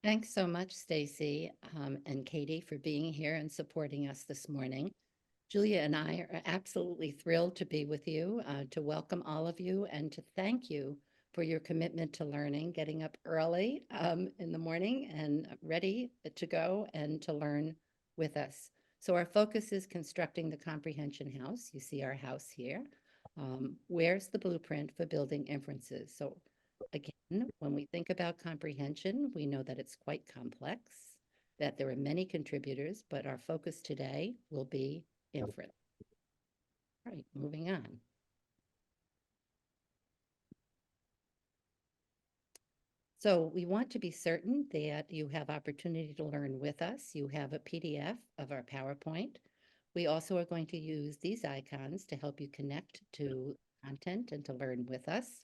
Thanks so much, Stacy, and Katie, for being here and supporting us this morning. Julia and I are absolutely thrilled to be with you, to welcome all of you, and to thank you for your commitment to learning, getting up early in the morning and ready to go and to learn with us. So our focus is constructing the comprehension house. You see our house here. Where's the blueprint for building inferences? So again, when we think about comprehension, we know that it's quite complex, that there are many contributors, but our focus today will be inference. All right, moving on. So we want to be certain that you have opportunity to learn with us. You have a PDF of our PowerPoint. We also are going to use these icons to help you connect to content and to learn with us.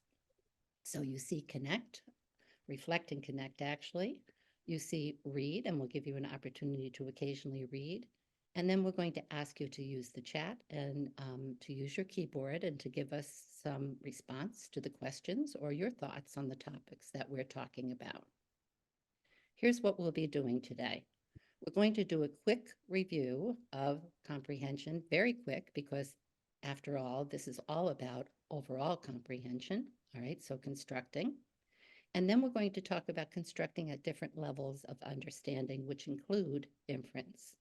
So you see connect, reflect and connect actually. You see read, and we'll give you an opportunity to occasionally read. And then we're going to ask you to use the chat and to use your keyboard and to give us some response to the questions or your thoughts on the topics that we're talking about. Here's what we'll be doing today. We're going to do a quick review of comprehension, very quick, because after all, this is all about overall comprehension. All right, so constructing. And then we're going to talk about constructing at different levels of understanding, which include inference.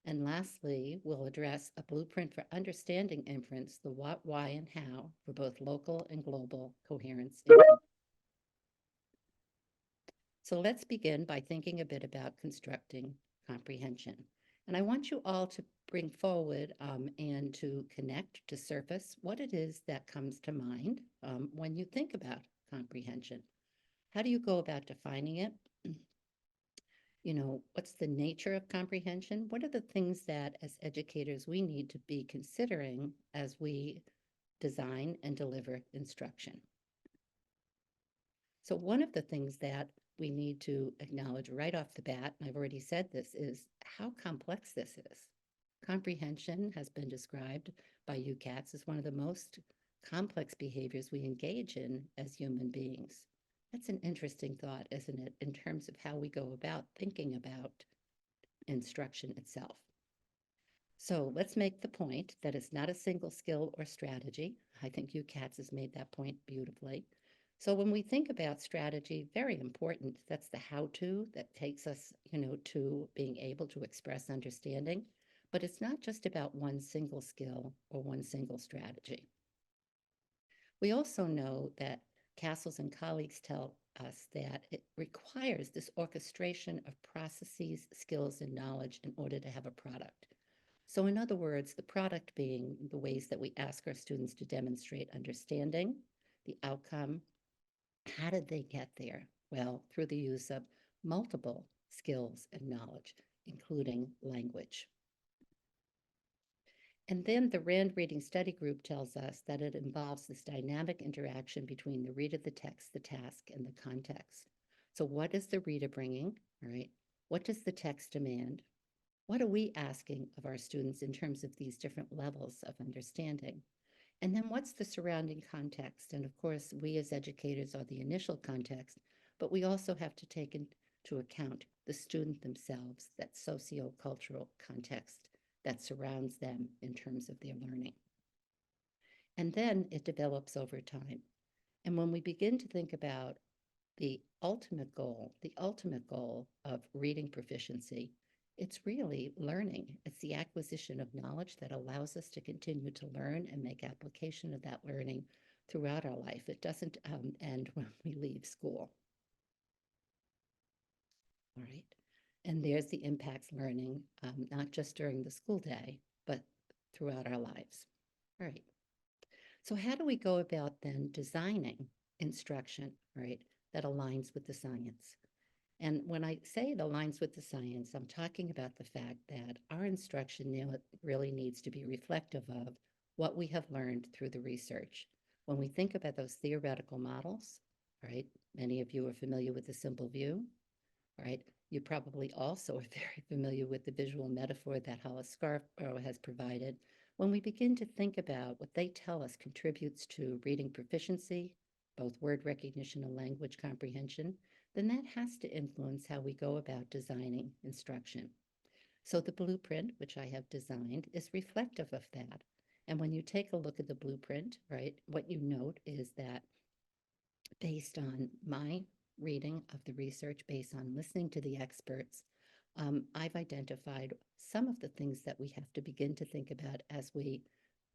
And lastly, we'll address a blueprint for understanding inference, the what, why, and how for both local and global coherence. So let's begin by thinking a bit about constructing comprehension. And I want you all to bring forward and to connect, to surface what it is that comes to mind when you think about comprehension. How do you go about defining it? What's the nature of comprehension? What are the things that as educators we need to be considering as we design and deliver instruction? So one of the things that we need to acknowledge right off the bat, and I've already said this, is how complex this is. Comprehension has been described by UCATS as one of the most complex behaviors we engage in as human beings. That's an interesting thought, isn't it, in terms of how we go about thinking about instruction itself. So let's make the point that it's not a single skill or strategy. I think UCATS has made that point beautifully. So when we think about strategy, very important, that's the how-to that takes us, to being able to express understanding. But it's not just about one single skill or one single strategy. We also know that Castles and colleagues tell us that it requires this orchestration of processes, skills, and knowledge in order to have a product. So in other words, the product being the ways that we ask our students to demonstrate understanding, the outcome. How did they get there? Well, through the use of multiple skills and knowledge, including language. And then the Rand Reading Study Group tells us that it involves this dynamic interaction between the reader, the text, the task, and the context. So what is the reader bringing, all right? What does the text demand? What are we asking of our students in terms of these different levels of understanding? And then what's the surrounding context? And of course, we as educators are the initial context, but we also have to take into account the student themselves, that socio-cultural context that surrounds them in terms of their learning. And then it develops over time. And when we begin to think about the ultimate goal of reading proficiency, it's really learning. It's the acquisition of knowledge that allows us to continue to learn and make application of that learning throughout our life. It doesn't end when we leave school. All right. And there's the impacts learning, not just during the school day, but throughout our lives. All right. So how do we go about then designing instruction, right, that aligns with the science? And when I say it aligns with the science, I'm talking about the fact that our instruction now really needs to be reflective of what we have learned through the research. When we think about those theoretical models, right, many of you are familiar with the simple view, right? You probably also are very familiar with the visual metaphor that Hollis Scarborough has provided. When we begin to think about what they tell us contributes to reading proficiency, both word recognition and language comprehension, then that has to influence how we go about designing instruction. So the blueprint, which I have designed, is reflective of that. And when you take a look at the blueprint, right, what you note is that based on my reading of the research, based on listening to the experts, I've identified some of the things that we have to begin to think about as we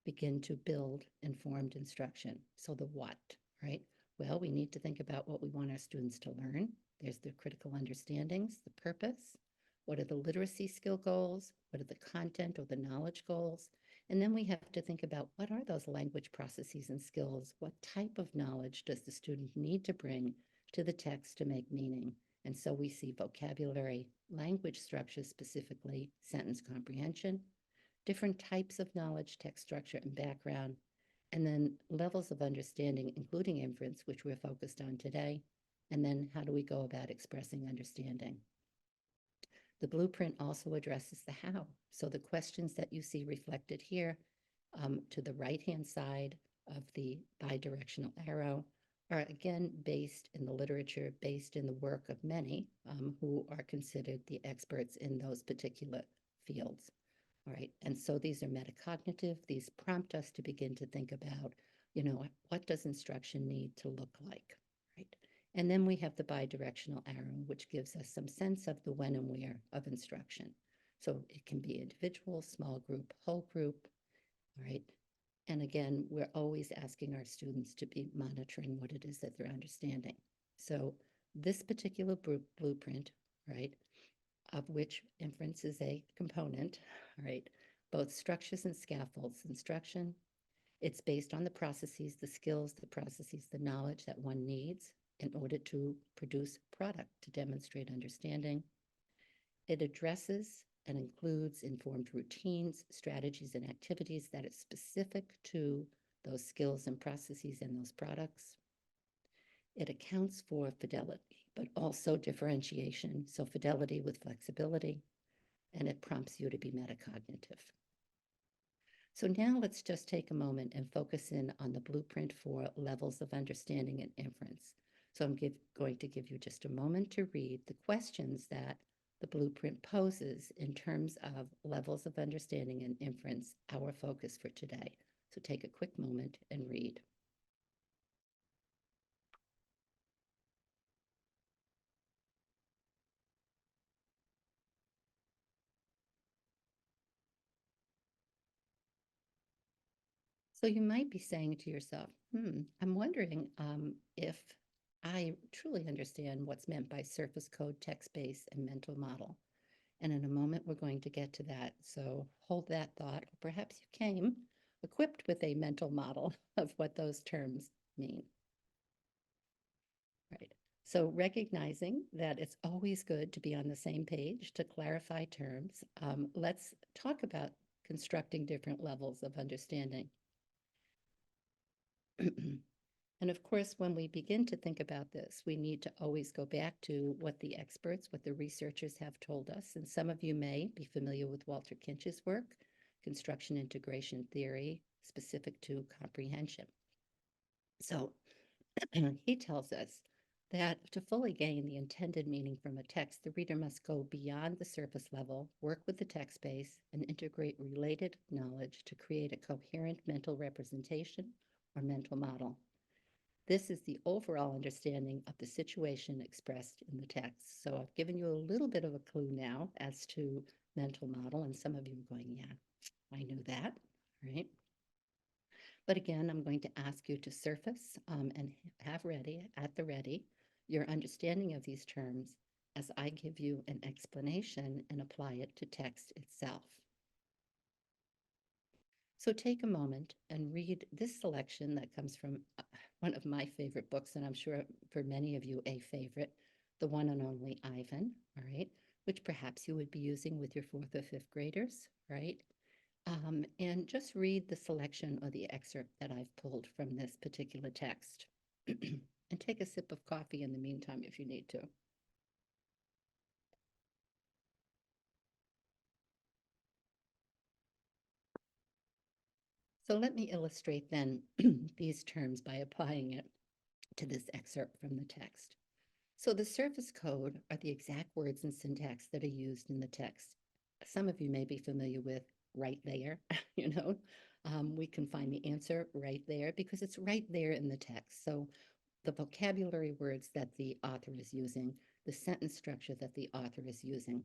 begin to build informed instruction. So the what, right? Well, we need to think about what we want our students to learn. There's the critical understandings, the purpose. What are the literacy skill goals? What are the content or the knowledge goals? And then we have to think about what are those language processes and skills? What type of knowledge does the student need to bring to the text to make meaning? And so we see vocabulary, language structure, specifically sentence comprehension, different types of knowledge, text structure, and background, and then levels of understanding, including inference, which we're focused on today, and then how do we go about expressing understanding. The blueprint also addresses the how. So the questions that you see reflected here to the right-hand side of the bidirectional arrow are again based in the literature, based in the work of many who are considered the experts in those particular fields. All right, and so these are metacognitive. These prompt us to begin to think about, what does instruction need to look like, right? And then we have the bidirectional arrow, which gives us some sense of the when and where of instruction. So it can be individual, small group, whole group, all right? And again, we're always asking our students to be monitoring what it is that they're understanding. So this particular blueprint, right, of which inference is a component, right, both structures and scaffolds instruction. It's based on the processes, the skills, the processes, the knowledge that one needs in order to produce product to demonstrate understanding. It addresses and includes informed routines, strategies, and activities that are specific to those skills and processes and those products. It accounts for fidelity, but also differentiation, so fidelity with flexibility, and it prompts you to be metacognitive. So now let's just take a moment and focus in on the blueprint for levels of understanding and inference. So I'm going to give you just a moment to read the questions that the blueprint poses in terms of levels of understanding and inference, our focus for today. So take a quick moment and read. So you might be saying to yourself, I'm wondering if I truly understand what's meant by surface code, text base, and mental model. And in a moment, we're going to get to that. So hold that thought. Or perhaps you came equipped with a mental model of what those terms mean. Right. So recognizing that it's always good to be on the same page to clarify terms, let's talk about constructing different levels of understanding. And of course, when we begin to think about this, we need to always go back to what the experts, what the researchers have told us. And some of you may be familiar with Walter Kinch's work, construction integration theory, specific to comprehension. So he tells us that to fully gain the intended meaning from a text, the reader must go beyond the surface level, work with the text base, and integrate related knowledge to create a coherent mental representation or mental model. This is the overall understanding of the situation expressed in the text. So I've given you a little bit of a clue now as to mental model, and some of you are going, yeah, I knew that, right? But again, I'm going to ask you to surface and have ready, at the ready, your understanding of these terms as I give you an explanation and apply it to text itself. So take a moment and read this selection that comes from one of my favorite books, and I'm sure for many of you a favorite, The One and Only Ivan, all right, which perhaps you would be using with your 4th or 5th graders, right? And just read the selection or the excerpt that I've pulled from this particular text. And take a sip of coffee in the meantime if you need to. So let me illustrate then these terms by applying it to this excerpt from the text. So the surface code are the exact words and syntax that are used in the text. Some of you may be familiar with right there, you know. We can find the answer right there because it's right there in the text. So the vocabulary words that the author is using, the sentence structure that the author is using.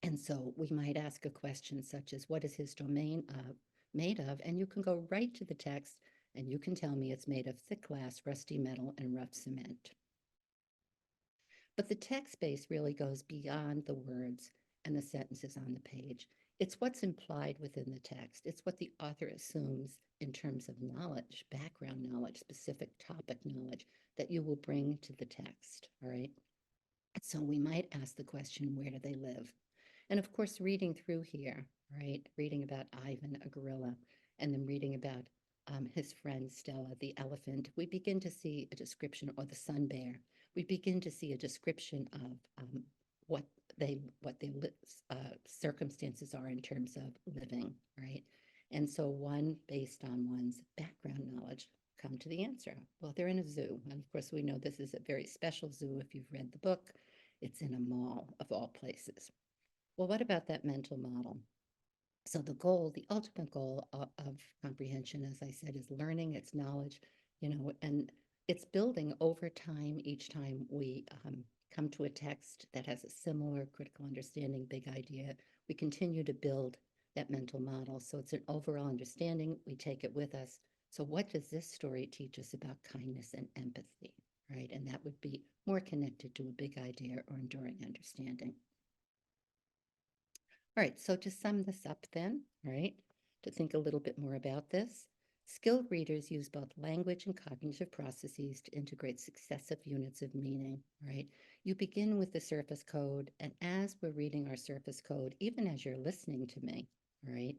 And so we might ask a question such as, what is his domain made of? And you can go right to the text and you can tell me it's made of thick glass, rusty metal, and rough cement. But the text base really goes beyond the words and the sentences on the page. It's what's implied within the text. It's what the author assumes in terms of knowledge, background knowledge, specific topic knowledge that you will bring to the text, all right? So we might ask the question, where do they live? And of course, reading through here, right? Reading about Ivan, a gorilla, and then reading about his friend Stella, the elephant, we begin to see a description, or the sun bear. We begin to see a description of what their circumstances are in terms of living, right? And so one, based on one's background knowledge, come to the answer. Well, they're in a zoo. And of course, we know this is a very special zoo if you've read the book. It's in a mall of all places. Well, what about that mental model? So the goal, the ultimate goal of comprehension, as I said, is learning, it's knowledge, and it's building over time. Each time we come to a text that has a similar critical understanding, big idea, we continue to build that mental model. So it's an overall understanding. We take it with us. So what does this story teach us about kindness and empathy, right? And that would be more connected to a big idea or enduring understanding. All right, so to sum this up then, right, to think a little bit more about this, skilled readers use both language and cognitive processes to integrate successive units of meaning, right? You begin with the surface code, and as we're reading our surface code, even as you're listening to me, right,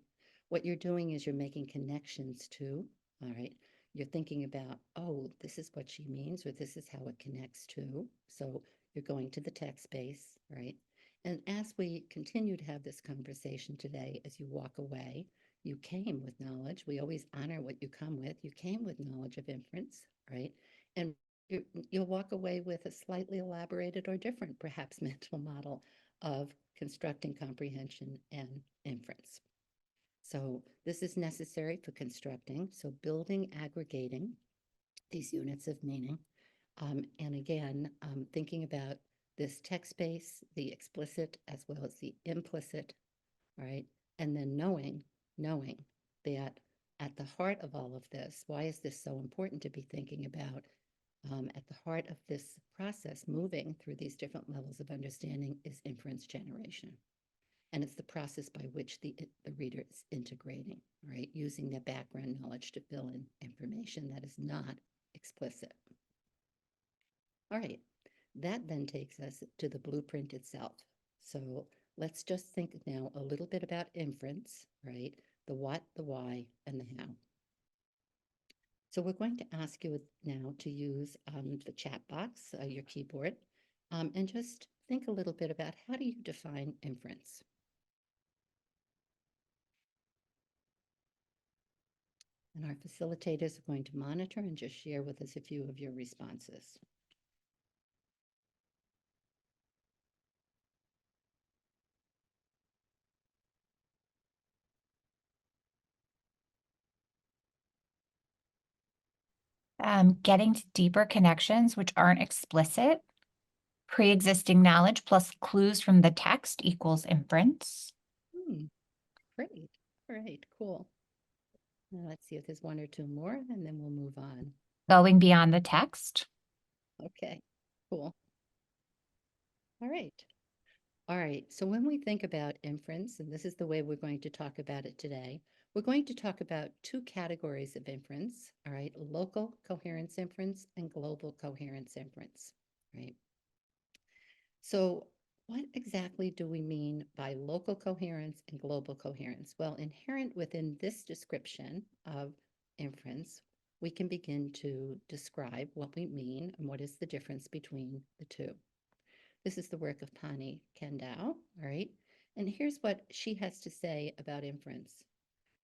what you're doing is you're making connections to, all right, you're thinking about, oh, this is what she means, or this is how it connects to. So you're going to the text base, right? And as we continue to have this conversation today, as you walk away, you came with knowledge. We always honor what you come with. You came with knowledge of inference, right? And you'll walk away with a slightly elaborated or different, perhaps, mental model of constructing comprehension and inference. So this is necessary for constructing, so building, aggregating these units of meaning. And again, thinking about this text base, the explicit as well as the implicit, right? And then knowing that at the heart of all of this, why is this so important to be thinking about? At the heart of this process, moving through these different levels of understanding, is inference generation. And it's the process by which the reader is integrating, right? Using their background knowledge to fill in information that is not explicit. All right, that then takes us to the blueprint itself. So let's just think now a little bit about inference, right? The what, the why, and the how. So we're going to ask you now to use the chat box, your keyboard, and just think a little bit about, how do you define inference? And our facilitators are going to monitor and just share with us a few of your responses. Getting to deeper connections which aren't explicit. Pre-existing knowledge plus clues from the text equals inference. Great. All right, cool. Now let's see if there's one or two more, and then we'll move on. Going beyond the text. Okay, cool. All right. All right, so when we think about inference, and this is the way we're going to talk about it today, we're going to talk about two categories of inference, all right? Local coherence inference and global coherence inference, right? So what exactly do we mean by local coherence and global coherence? Well, inherent within this description of inference, we can begin to describe what we mean and what is the difference between the two. This is the work of Pani Kendall, all right? And here's what she has to say about inference.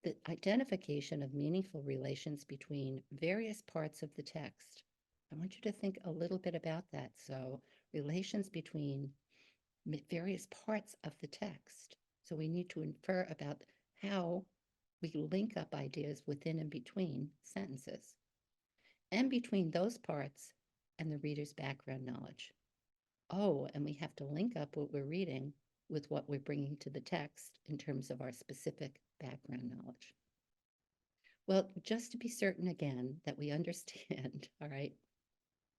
The identification of meaningful relations between various parts of the text. I want you to think a little bit about that. So relations between various parts of the text. So we need to infer about how we link up ideas within and between sentences, and between those parts and the reader's background knowledge. Oh, and we have to link up what we're reading with what we're bringing to the text in terms of our specific background knowledge. Well, just to be certain again that we understand, all right,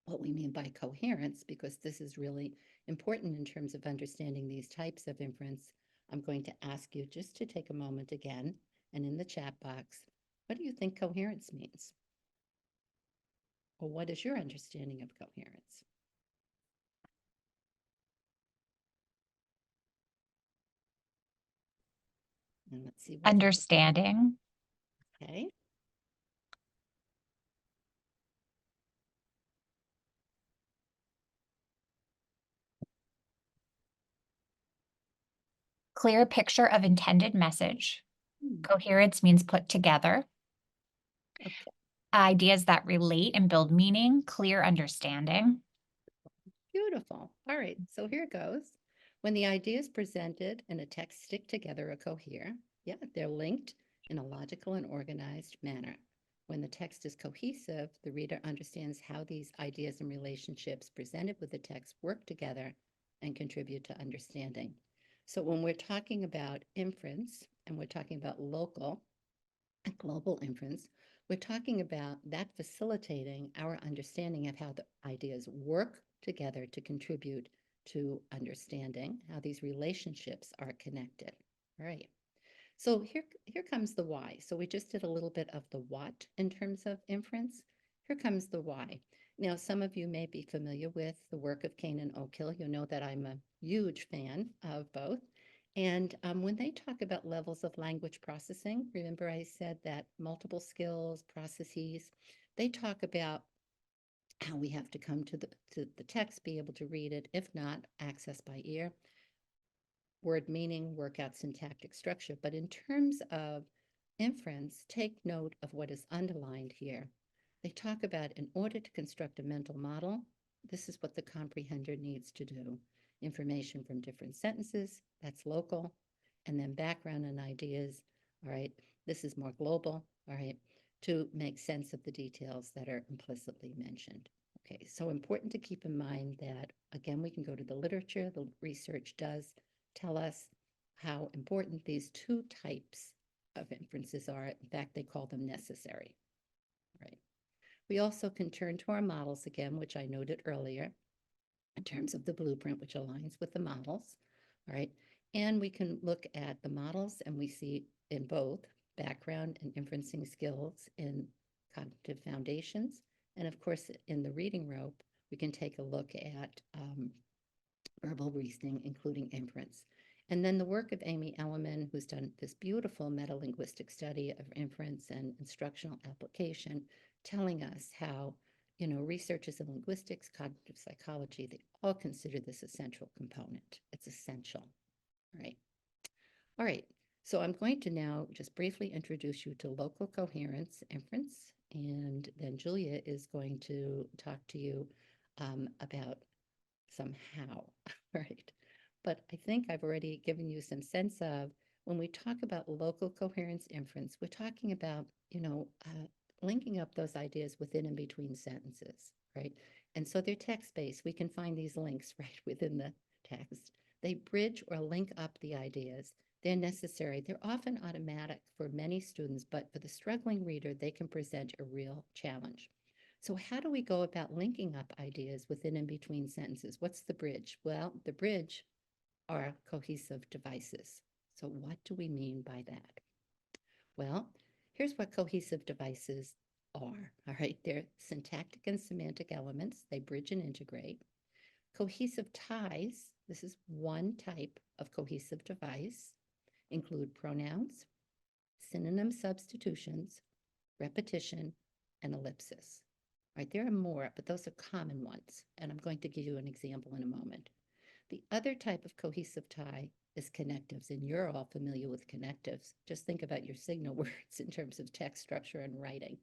what we mean by coherence, because this is really important in terms of understanding these types of inference, I'm going to ask you just to take a moment again, and in the chat box, what do you think coherence means? Or what is your understanding of coherence? And let's see. Understanding. Okay. Clear picture of intended message. Coherence means put together. Okay. Ideas that relate and build meaning, clear understanding. Beautiful. All right, so here goes. When the ideas presented in a text stick together or cohere, yeah, they're linked in a logical and organized manner. When the text is cohesive, the reader understands how these ideas and relationships presented with the text work together and contribute to understanding. So when we're talking about inference and we're talking about local and global inference, we're talking about that facilitating our understanding of how the ideas work together to contribute to understanding how these relationships are connected. All right. So here comes the why. So we just did a little bit of the what in terms of inference. Here comes the why. Now, some of you may be familiar with the work of Kane and Oakhill. You know that I'm a huge fan of both. And when they talk about levels of language processing, remember I said that multiple skills, processes, they talk about how we have to come to the text, be able to read it, if not, access by ear, word meaning, work out syntactic structure. But in terms of inference, take note of what is underlined here. They talk about in order to construct a mental model, this is what the comprehender needs to do. Information from different sentences, that's local, and then background and ideas, all right, this is more global, all right, to make sense of the details that are implicitly mentioned. Okay, so important to keep in mind that, again, we can go to the literature, the research does tell us how important these two types of inferences are. In fact, they call them necessary, right? We also can turn to our models again, which I noted earlier, in terms of the blueprint, which aligns with the models, all right? And we can look at the models and we see in both background and inferencing skills in cognitive foundations. And of course, in the reading rope, we can take a look at verbal reasoning, including inference. And then the work of Amy Elliman, who's done this beautiful meta-linguistic study of inference and instructional application, telling us how, you know, researchers in linguistics, cognitive psychology, they all consider this a central component. It's essential, right? All right, so I'm going to now just briefly introduce you to local coherence inference, and then Julia is going to talk to you about some how, right? But I think I've already given you some sense of when we talk about local coherence inference, we're talking about, you know, linking up those ideas within and between sentences, right? And so they're text-based. We can find these links right within the text. They bridge or link up the ideas. They're necessary. They're often automatic for many students, but for the struggling reader, they can present a real challenge. So how do we go about linking up ideas within and between sentences? What's the bridge? Well, the bridge are cohesive devices. So what do we mean by that? Well, here's what cohesive devices are, all right? They're syntactic and semantic elements. They bridge and integrate. Cohesive ties, this is one type of cohesive device, include pronouns, synonym substitutions, repetition, and ellipsis. Right, there are more, but those are common ones, and I'm going to give you an example in a moment. The other type of cohesive tie is connectives, and you're all familiar with connectives. Just think about your signal words in terms of text structure and writing,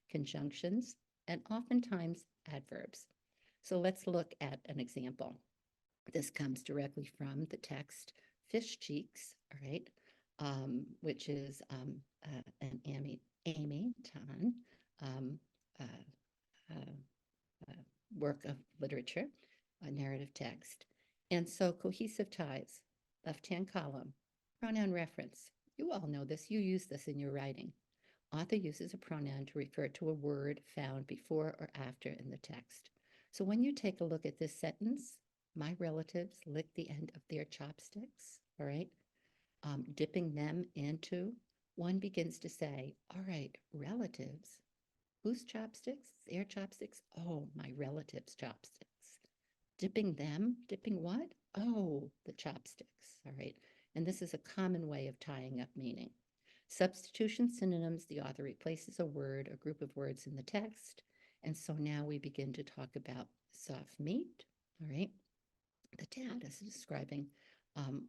conjunctions, and oftentimes adverbs. So let's look at an example. This comes directly from the text fish cheeks, all right, which is an Amy-Tan uh, work of literature, a narrative text. And so cohesive ties, left-hand column, pronoun reference. You all know this. You use this in your writing. Author uses a pronoun to refer to a word found before or after in the text. So when you take a look at this sentence, my relatives lick the end of their chopsticks, all right? Dipping them into, one begins to say, all right, relatives, whose chopsticks? Their chopsticks? Oh, my relatives' chopsticks. Dipping them? Dipping what? Oh, the chopsticks, all right? And this is a common way of tying up meaning. Substitution synonyms, the author replaces a word, a group of words in the text. And so now we begin to talk about soft meat, all right? The dad is describing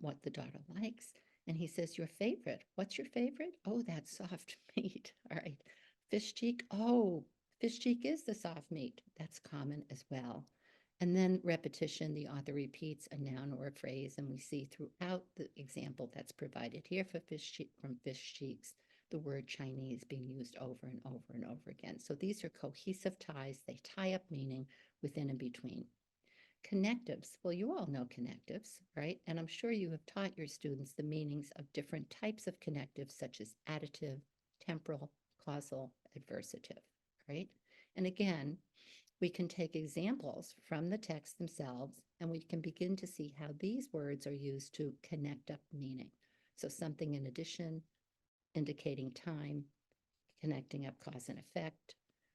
what the daughter likes. And he says, your favorite. What's your favorite? Oh, that's soft meat. All right. Fish cheek. Oh, fish cheek is the soft meat. That's common as well. And then repetition, the author repeats a noun or a phrase, and we see throughout the example that's provided here for from fish cheeks, the word Chinese being used over and over and over again. So these are cohesive ties. They tie up meaning within and between. Connectives. Well, you all know connectives, right? And I'm sure you have taught your students the meanings of different types of connectives, such as additive, temporal, causal, adversative, right? And again, we can take examples from the text themselves, and we can begin to see how these words are used to connect up meaning. So something in addition, indicating time, connecting up cause and effect,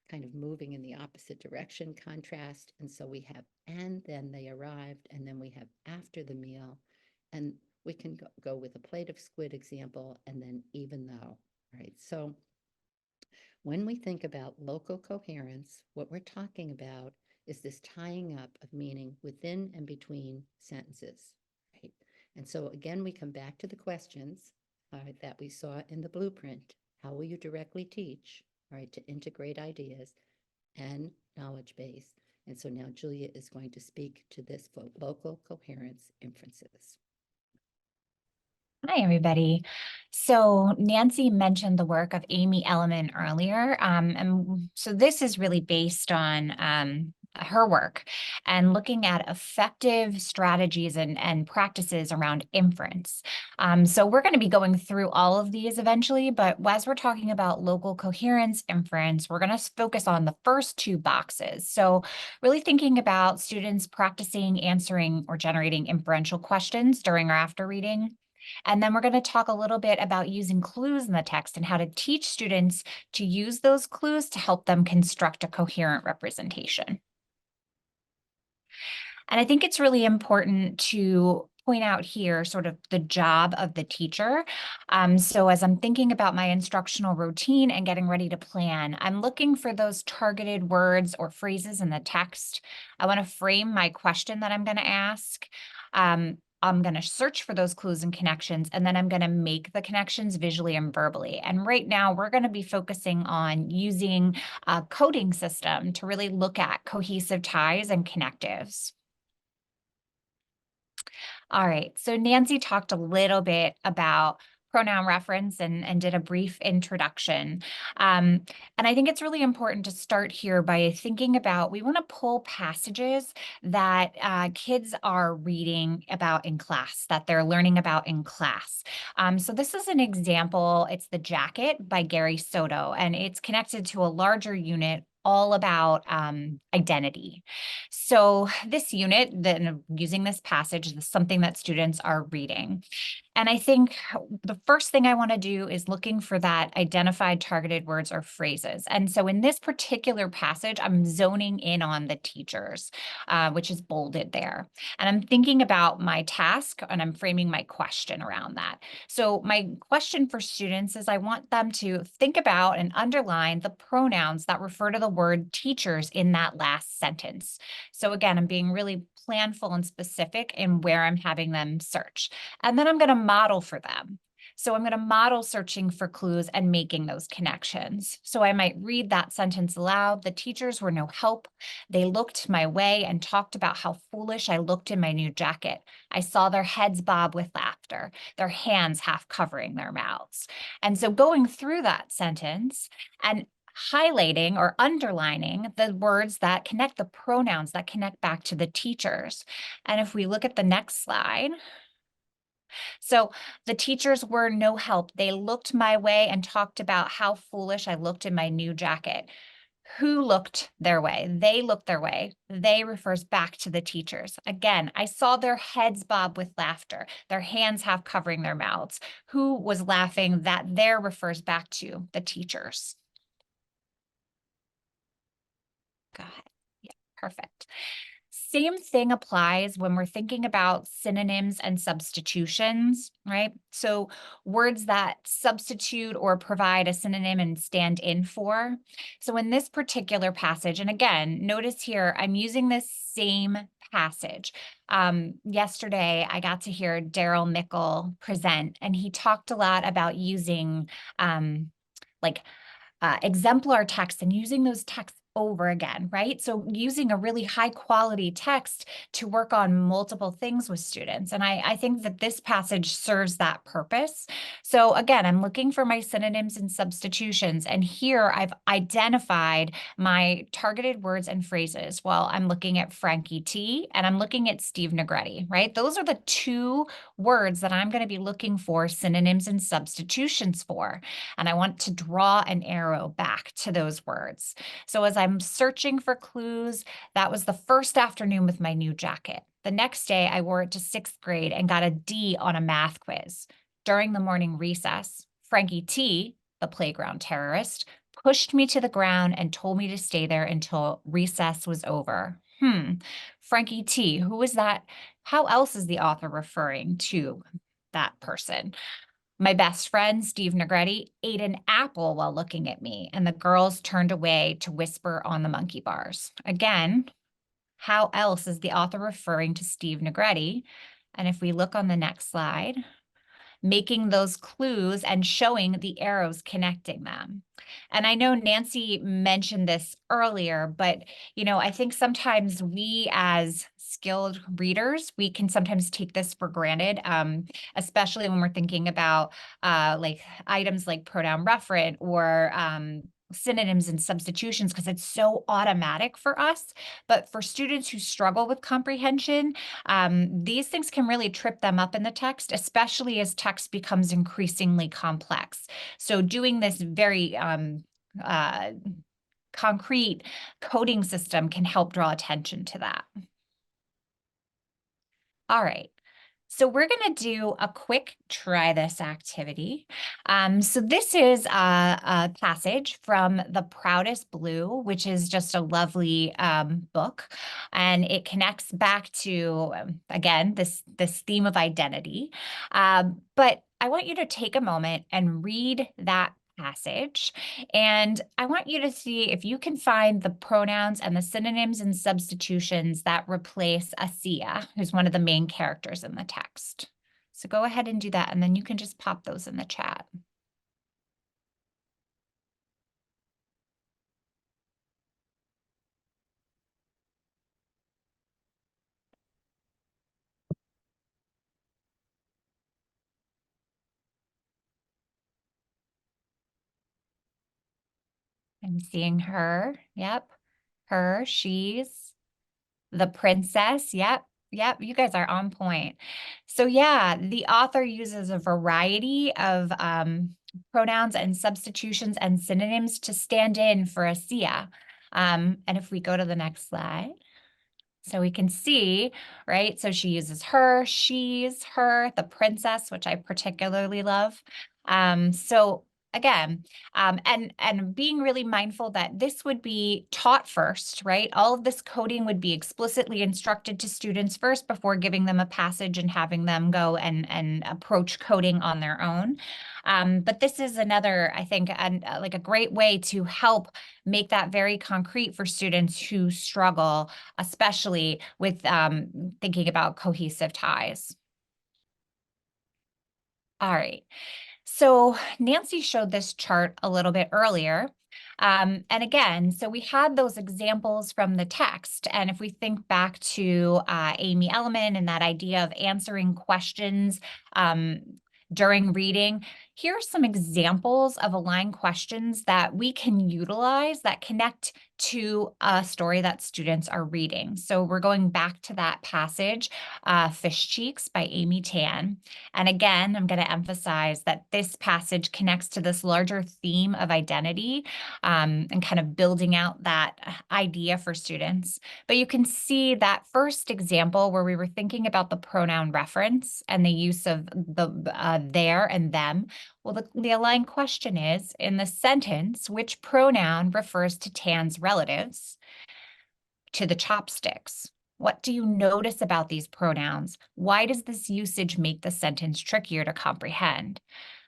kind of moving in the opposite direction, contrast. And so we have, and then they arrived, and then we have after the meal. And we can go with a plate of squid example, and then even though, right? So when we think about local coherence, what we're talking about is this tying up of meaning within and between sentences, right? And so again, we come back to the questions that we saw in the blueprint. How will you directly teach, right, to integrate ideas and knowledge base? And so now Julia is going to speak to this local coherence inferences. Hi, everybody. So Nancy mentioned the work of Amy Elliman earlier. And so this is really based on her work and looking at effective strategies and practices around inference. So we're going to be going through all of these eventually, but as we're talking about local coherence inference, we're going to focus on the first two boxes. So really thinking about students practicing answering or generating inferential questions during or after reading. And then we're going to talk a little bit about using clues in the text and how to teach students to use those clues to help them construct a coherent representation. And I think it's really important to point out here sort of the job of the teacher. So as I'm thinking about my instructional routine and getting ready to plan, I'm looking for those targeted words or phrases in the text. I want to frame my question that I'm going to ask. I'm going to search for those clues and connections, and then I'm going to make the connections visually and verbally. And right now, we're going to be focusing on using a coding system to really look at cohesive ties and connectives. All right, so Nancy talked a little bit about pronoun reference and did a brief introduction. And I think it's really important to start here by thinking about, we want to pull passages that kids are reading about in class, that they're learning about in class. So this is an example. It's The Jacket by Gary Soto, and it's connected to a larger unit all about identity. So this unit, then using this passage, is something that students are reading. And I think the first thing I want to do is looking for that identified targeted words or phrases. And so in this particular passage, I'm zoning in on the teachers, which is bolded there. And I'm thinking about my task and I'm framing my question around that. So my question for students is I want them to think about and underline the pronouns that refer to the word teachers in that last sentence. So again, I'm being really planful and specific in where I'm having them search. And then I'm going to model for them. So I'm going to model searching for clues and making those connections. So I might read that sentence aloud. The teachers were no help. They looked my way and talked about how foolish I looked in my new jacket. I saw their heads bob with laughter, their hands half covering their mouths. And so going through that sentence and highlighting or underlining the words that connect, the pronouns that connect back to the teachers. And if we look at the next slide, so the teachers were no help. They looked my way and talked about how foolish I looked in my new jacket. Who looked their way? They looked their way. They refers back to the teachers. Again, I saw their heads bob with laughter, their hands half covering their mouths. Who was laughing? That there refers back to the teachers. Go ahead. Yeah, perfect. Same thing applies when we're thinking about synonyms and substitutions, right? So words that substitute or provide a synonym and stand in for. So in this particular passage, and again, notice here, I'm using this same passage. Yesterday, I got to hear Daryl Mickle present, and he talked a lot about using like exemplar text and using those texts over again, right? So using a really high quality text to work on multiple things with students. And I think that this passage serves that purpose. So again, I'm looking for my synonyms and substitutions. And here I've identified my targeted words and phrases. Well, I'm looking at Frankie T and I'm looking at Steve Negretti, right? Those are the two words that I'm going to be looking for synonyms and substitutions for. And I want to draw an arrow back to those words. So as I'm searching for clues, that was the first afternoon with my new jacket. The next day, I wore it to 6th grade and got a D on a math quiz. During the morning recess, Frankie T, the playground terrorist, pushed me to the ground and told me to stay there until recess was over. Frankie T, who was that? How else is the author referring to that person? My best friend, Steve Negretti, ate an apple while looking at me, and the girls turned away to whisper on the monkey bars. Again, how else is the author referring to Steve Negretti? And if we look on the next slide, making those clues and showing the arrows connecting them. And I know Nancy mentioned this earlier, but I think sometimes we as skilled readers, we can sometimes take this for granted, especially when we're thinking about like items like pronoun referent or synonyms and substitutions, because it's so automatic for us. But for students who struggle with comprehension, these things can really trip them up in the text, especially as text becomes increasingly complex. So doing this very concrete coding system can help draw attention to that. All right. So we're going to do a quick try this activity. So this is a passage from The Proudest Blue, which is just a lovely book. And it connects back to, again, this theme of identity. But I want you to take a moment and read that passage. And I want you to see if you can find the pronouns and the synonyms and substitutions that replace Asia, who's one of the main characters in the text. So go ahead and do that, and then you can just pop those in the chat. I'm seeing her. Yep. Her, she's. The princess. Yep. Yep. You guys are on point. So yeah, the author uses a variety of pronouns and substitutions and synonyms to stand in for Asia. And if we go to the next slide. So we can see, right? So she uses her, she's, her, the princess, which I particularly love. So again, and being really mindful that this would be taught first, right? All of this coding would be explicitly instructed to students first before giving them a passage and having them go and approach coding on their own. But this is another, I think, like a great way to help make that very concrete for students who struggle, especially with thinking about cohesive ties. All right. So Nancy showed this chart a little bit earlier. And again, so we had those examples from the text. And if we think back to Amy Elliman and that idea of answering questions during reading, here are some examples of aligned questions that we can utilize that connect to a story that students are reading. So we're going back to that passage, Fish Cheeks by Amy Tan. And again, I'm going to emphasize that this passage connects to this larger theme of identity and kind of building out that idea for students. But you can see that first example where we were thinking about the pronoun reference and the use of the their and them. Well, the aligned question is, in the sentence, which pronoun refers to Tan's relatives? To the chopsticks. What do you notice about these pronouns? Why does this usage make the sentence trickier to comprehend?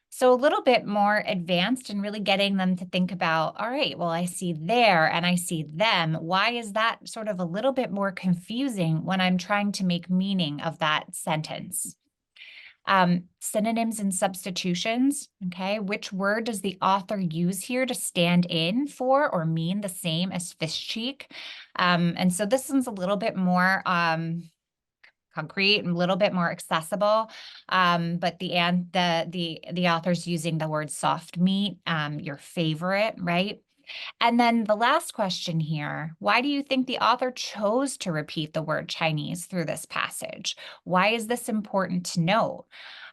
So a little bit more advanced and really getting them to think about, all right, well, I see there and I see them. Why is that sort of a little bit more confusing when I'm trying to make meaning of that sentence? Synonyms and substitutions, okay? Which word does the author use here to stand in for or mean the same as fish cheek? And so this one's a little bit more concrete and a little bit more accessible. But the author's using the word soft meat, your favorite, right? And then the last question here, why do you think the author chose to repeat the word Chinese through this passage? Why is this important to note?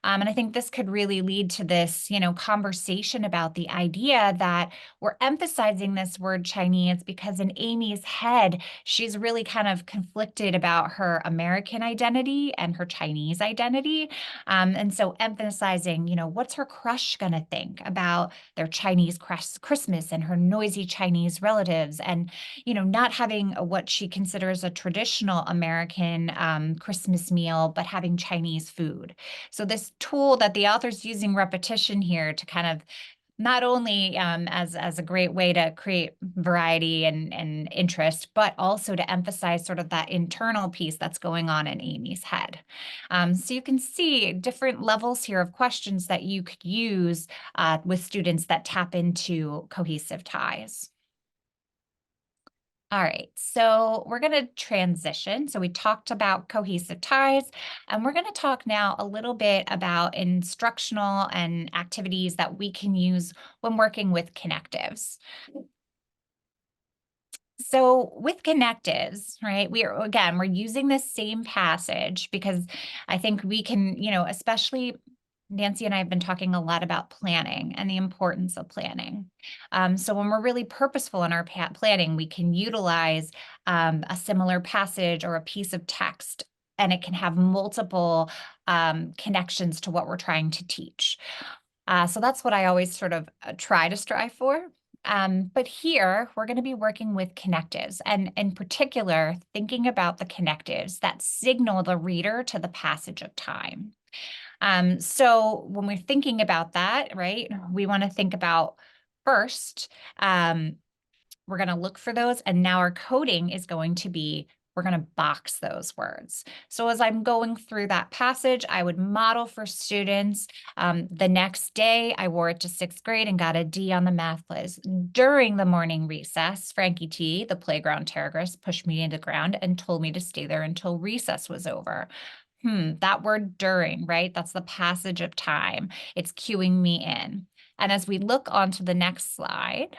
And I think this could really lead to this, conversation about the idea that we're emphasizing this word Chinese because in Amy's head, she's really kind of conflicted about her American identity and her Chinese identity. And so emphasizing, what's her crush going to think about their Chinese Christmas and her noisy Chinese relatives and, not having what she considers a traditional American Christmas meal, but having Chinese food. So this tool that the author's using repetition here to kind of not only as a great way to create variety and interest, but also to emphasize sort of that internal piece that's going on in Amy's head. So you can see different levels here of questions that you could use with students that tap into cohesive ties. All right, so we're going to transition. So we talked about cohesive ties, and we're going to talk now a little bit about instructional and activities that we can use when working with connectives. So with connectives, right, we're using this same passage because I think we can, especially Nancy and I have been talking a lot about planning and the importance of planning. So when we're really purposeful in our planning, we can utilize a similar passage or a piece of text, and it can have multiple connections to what we're trying to teach. So that's what I always sort of try to strive for. But here we're going to be working with connectives and in particular, thinking about the connectives that signal the reader to the passage of time. So when we're thinking about that, right, we want to think about first, we're going to look for those. And now our coding is going to be, we're going to box those words. So as I'm going through that passage, I would model for students. The next day, I wore it to 6th grade and got a D on the math quiz. During the morning recess, Frankie T, the playground terrorist, pushed me into the ground and told me to stay there until recess was over. That word during, right? That's the passage of time. It's cueing me in. And as we look onto the next slide,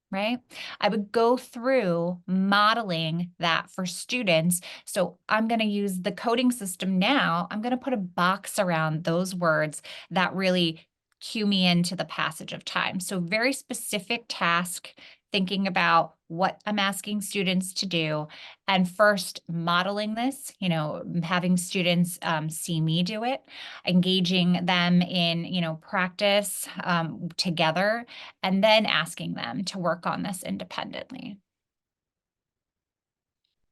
right? I would go through modeling that for students. So I'm going to use the coding system now. I'm going to put a box around those words that really cue me into the passage of time. So very specific task, thinking about what I'm asking students to do. And first modeling this, having students see me do it, engaging them in, practice together, and then asking them to work on this independently.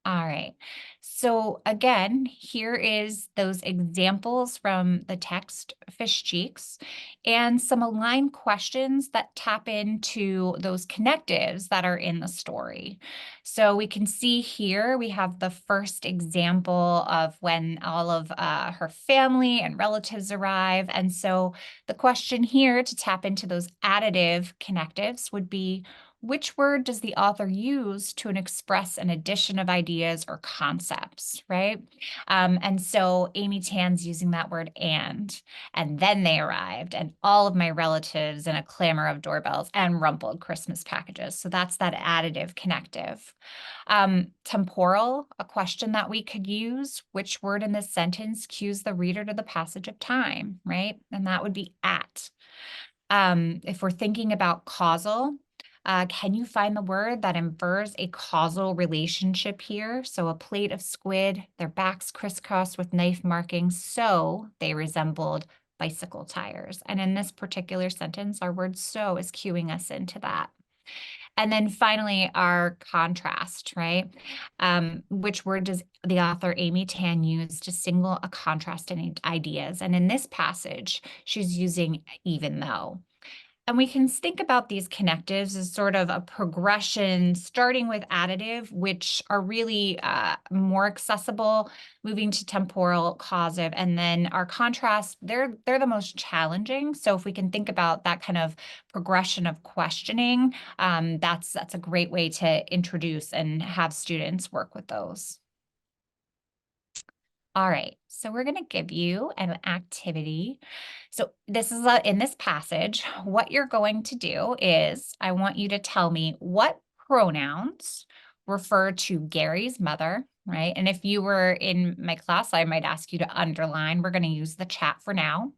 All right. So again, here is those examples from the text Fish Cheeks and some aligned questions that tap into those connectives that are in the story. So we can see here we have the first example of when all of her family and relatives arrive. And so the question here to tap into those additive connectives would be, which word does the author use to express an addition of ideas or concepts, right? And so Amy Tan's using that word and then they arrived, and all of my relatives in a clamor of doorbells and rumpled Christmas packages. So that's that additive connective. Temporal, a question that we could use, which word in this sentence cues the reader to the passage of time, right? And that would be at. If we're thinking about causal, can you find the word that infers a causal relationship here? So a plate of squid, their backs crisscrossed with knife markings, so they resembled bicycle tires. And in this particular sentence, our word so is cueing us into that. And then finally, our contrast, right? Which word does the author Amy Tan use to signal a contrast in ideas? And in this passage, she's using even though. And we can think about these connectives as sort of a progression, starting with additive, which are really more accessible, moving to temporal, causative, and then our contrast, they're the most challenging. So if we can think about that kind of progression of questioning, that's a great way to introduce and have students work with those. All right, so we're going to give you an activity. So this is in this passage. What you're going to do is I want you to tell me what pronouns refer to Gary's mother, right? And if you were in my class, I might ask you to underline. We're going to use the chat for now.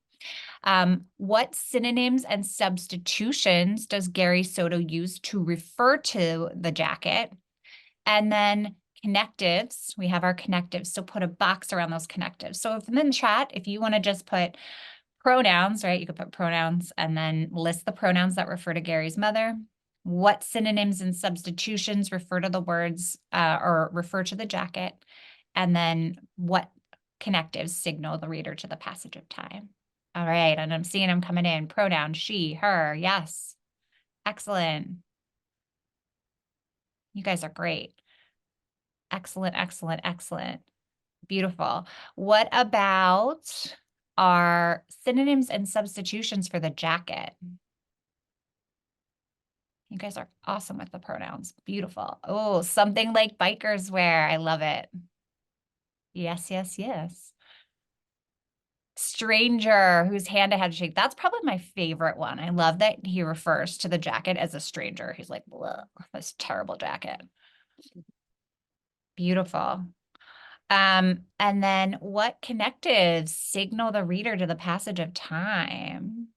What synonyms and substitutions does Gary Soto use to refer to the jacket? And then connectives, we have our connectives. So put a box around those connectives. So if in the chat, if you want to just put pronouns, right, you could put pronouns and then list the pronouns that refer to Gary's mother. What synonyms and substitutions refer to the words or refer to the jacket? And then what connectives signal the reader to the passage of time? All right, and I'm seeing them coming in. Pronoun, she, her, yes. Excellent. You guys are great. Excellent, excellent, excellent. Beautiful. What about our synonyms and substitutions for the jacket? You guys are awesome with the pronouns. Beautiful. Oh, something like bikers wear. I love it. Yes, yes, yes. Stranger whose hand I had to shake. That's probably my favorite one. I love that he refers to the jacket as a stranger. He's like, this terrible jacket. Beautiful. And then what connectives signal the reader to the passage of time?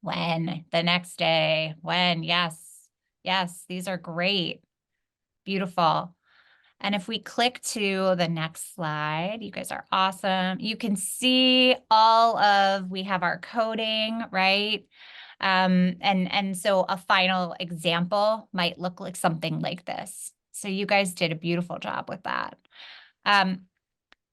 When, the next day, when, yes, yes, these are great. Beautiful. And if we click to the next slide, you guys are awesome. You can see we have our coding, right? And so a final example might look like something like this. So you guys did a beautiful job with that.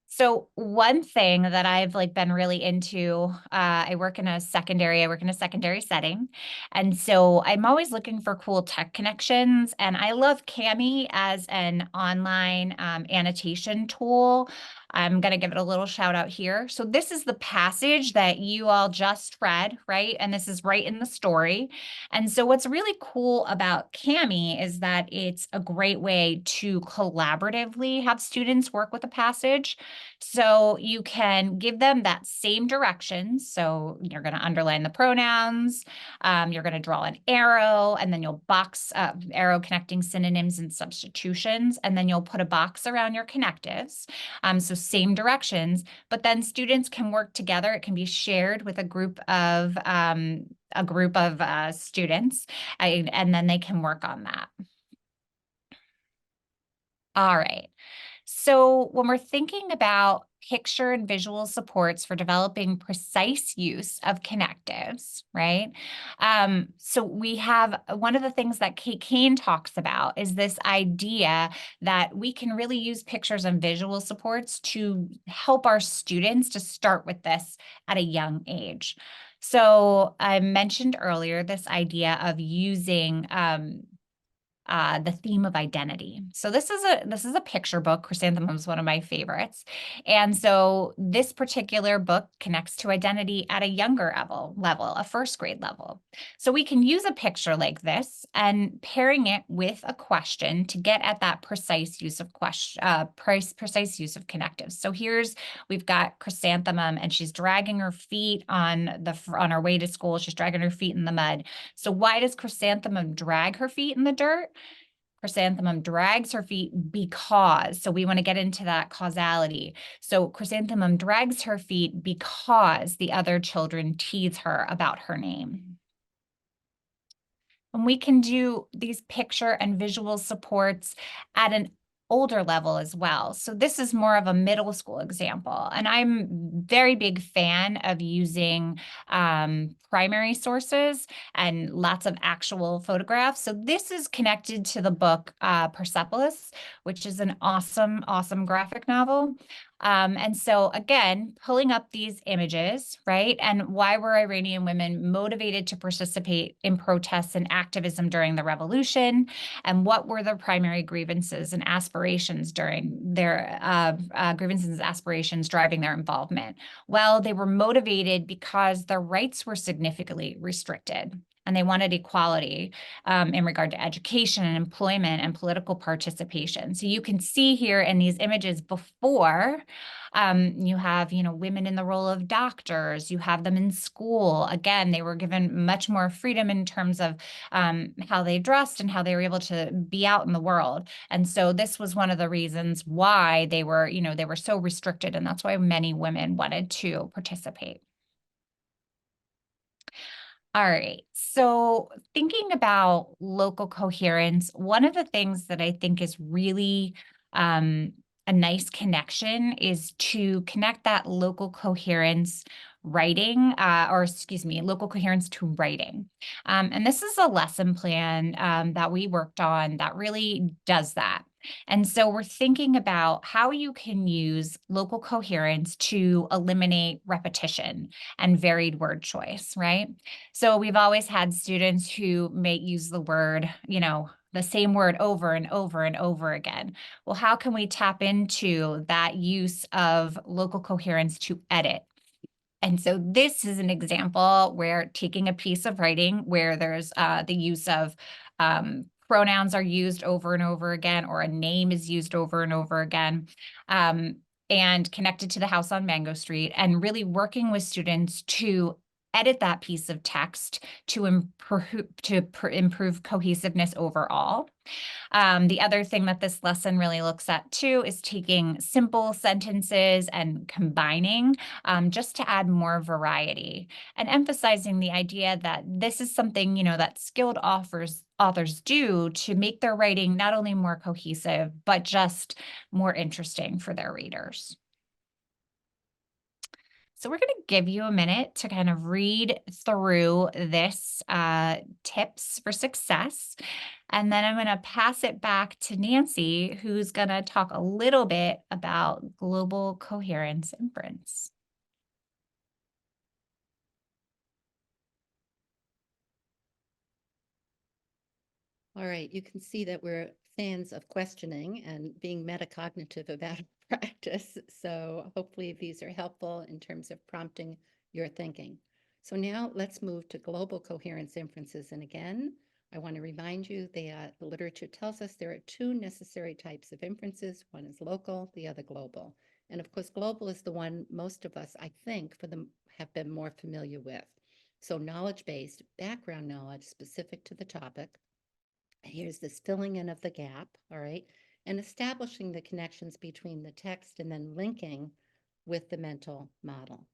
So one thing that I've been really into, I work in a secondary setting. And so I'm always looking for cool tech connections. And I love Kami as an online annotation tool. I'm going to give it a little shout out here. So this is the passage that you all just read, right? And this is right in the story. And so what's really cool about Kami is that it's a great way to collaboratively have students work with a passage. So you can give them that same direction. So you're going to underline the pronouns, you're going to draw an arrow, and then you'll box arrow connecting synonyms and substitutions, and then you'll put a box around your connectives. So same directions, but then students can work together. It can be shared with a group of students, and then they can work on that. All right. So when we're thinking about picture and visual supports for developing precise use of connectives, right? So we have one of the things that Kate Kane talks about is this idea that we can really use pictures and visual supports to help our students to start with this at a young age. So I mentioned earlier this idea of using the theme of identity. So this is a picture book. Chrysanthemum is one of my favorites. And so this particular book connects to identity at a younger level, a first grade level. So we can use a picture like this and pairing it with a question to get at that precise use of precise use of connectives. So we've got Chrysanthemum and she's dragging her feet on her way to school. She's dragging her feet in the mud. So why does Chrysanthemum drag her feet in the dirt? Chrysanthemum drags her feet because, so we want to get into that causality. So Chrysanthemum drags her feet because the other children tease her about her name. And we can do these picture and visual supports at an older level as well. So this is more of a middle school example. And I'm very big fan of using primary sources and lots of actual photographs. So this is connected to the book Persepolis, which is an awesome, awesome graphic novel. And so again, pulling up these images, right? And why were Iranian women motivated to participate in protests and activism during the revolution? And what were the primary grievances and aspirations during their grievances and aspirations driving their involvement? Well, they were motivated because their rights were significantly restricted. And they wanted equality in regard to education and employment and political participation. So you can see here in these images before, you have, women in the role of doctors, you have them in school. Again, they were given much more freedom in terms of how they dressed and how they were able to be out in the world. And so this was one of the reasons why they were so restricted. And that's why many women wanted to participate. All right. So thinking about local coherence, one of the things that I think is really a nice connection is to connect that local coherence local coherence to writing. And this is a lesson plan that we worked on that really does that. And so we're thinking about how you can use local coherence to eliminate repetition and varied word choice, right? So we've always had students who may use the word, the same word over and over and over again. Well, how can we tap into that use of local coherence to edit? And so this is an example where taking a piece of writing where there's the use of pronouns are used over and over again, or a name is used over and over again, and connected to the house on Mango Street, and really working with students to edit that piece of text to improve cohesiveness overall. The other thing that this lesson really looks at too is taking simple sentences and combining just to add more variety, and emphasizing the idea that this is something, that skilled authors do to make their writing not only more cohesive, but just more interesting for their readers. So we're going to give you a minute to kind of read through this tips for success. And then I'm going to pass it back to Nancy, who's going to talk a little bit about global coherence inference. All right, you can see that we're fans of questioning and being metacognitive about practice. So hopefully these are helpful in terms of prompting your thinking. So now let's move to global coherence inferences. And again, I want to remind you that the literature tells us there are two necessary types of inferences. One is local, the other global. And of course, global is the one most of us, I think, have been more familiar with. So knowledge-based, background knowledge specific to the topic. Here's this filling in of the gap, all right, and establishing the connections between the text and then linking with the mental model.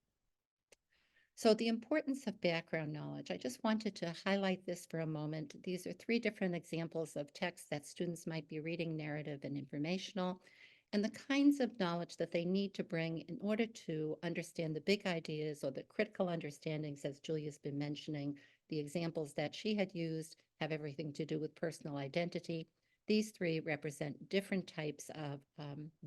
So the importance of background knowledge, I just wanted to highlight this for a moment. These are three different examples of texts that students might be reading, narrative and informational. and the kinds of knowledge that they need to bring in order to understand the big ideas or the critical understandings, as Julia's been mentioning. The examples that she had used have everything to do with personal identity. These three represent different types of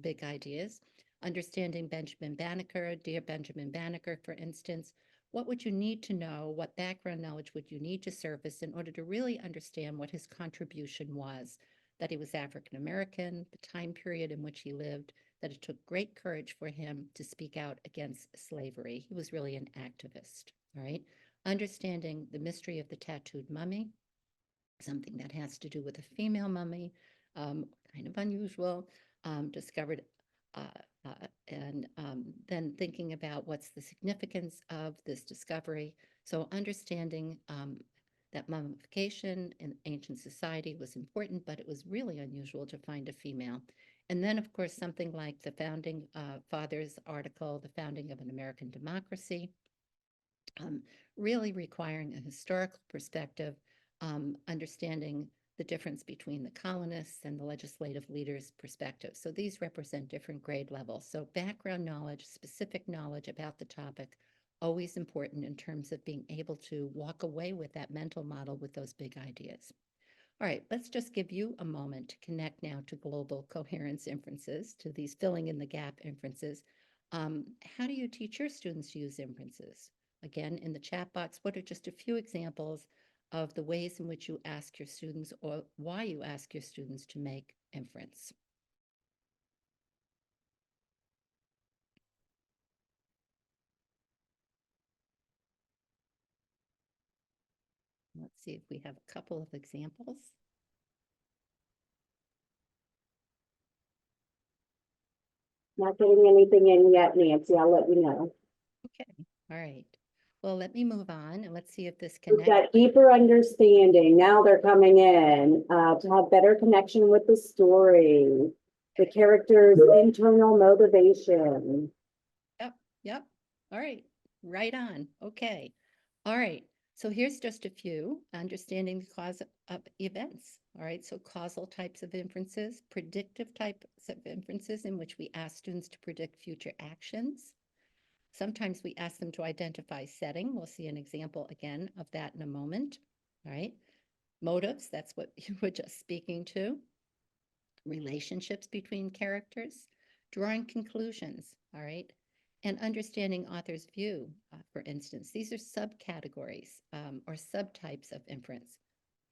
big ideas. Understanding Benjamin Banneker, dear Benjamin Banneker, for instance, what would you need to know? What background knowledge would you need to surface in order to really understand what his contribution was? That he was African American, the time period in which he lived, that it took great courage for him to speak out against slavery. He was really an activist, all right? Understanding the mystery of the tattooed mummy, something that has to do with a female mummy, kind of unusual, discovered and then thinking about what's the significance of this discovery. So understanding that mummification in ancient society was important, but it was really unusual to find a female. And then, of course, something like the founding fathers article, The Founding of an American Democracy, really requiring a historical perspective, understanding the difference between the colonists and the legislative leaders' perspective. So these represent different grade levels. So background knowledge, specific knowledge about the topic, always important in terms of being able to walk away with that mental model with those big ideas. All right, let's just give you a moment to connect now to global coherence inferences, to these filling in the gap inferences. How do you teach your students to use inferences? Again, in the chat box, what are just a few examples of the ways in which you ask your students or why you ask your students to make inference? Let's see if we have a couple of examples. Not getting anything in yet, Nancy. I'll let you know. Okay, all right. Well, let me move on and let's see if this We've connects. got deeper understanding. Now they're coming in to have better connection with the story, the character's internal motivation. Yep. All right. Right on. Okay. All right. So here's just a few. Understanding the cause of events. All right. So causal types of inferences, predictive types of inferences in which we ask students to predict future actions. Sometimes we ask them to identify setting. We'll see an example again of that in a moment. All right. Motives, that's what you were just speaking to. Relationships between characters, drawing conclusions. All right. And understanding author's view, for instance. These are subcategories or subtypes of inference.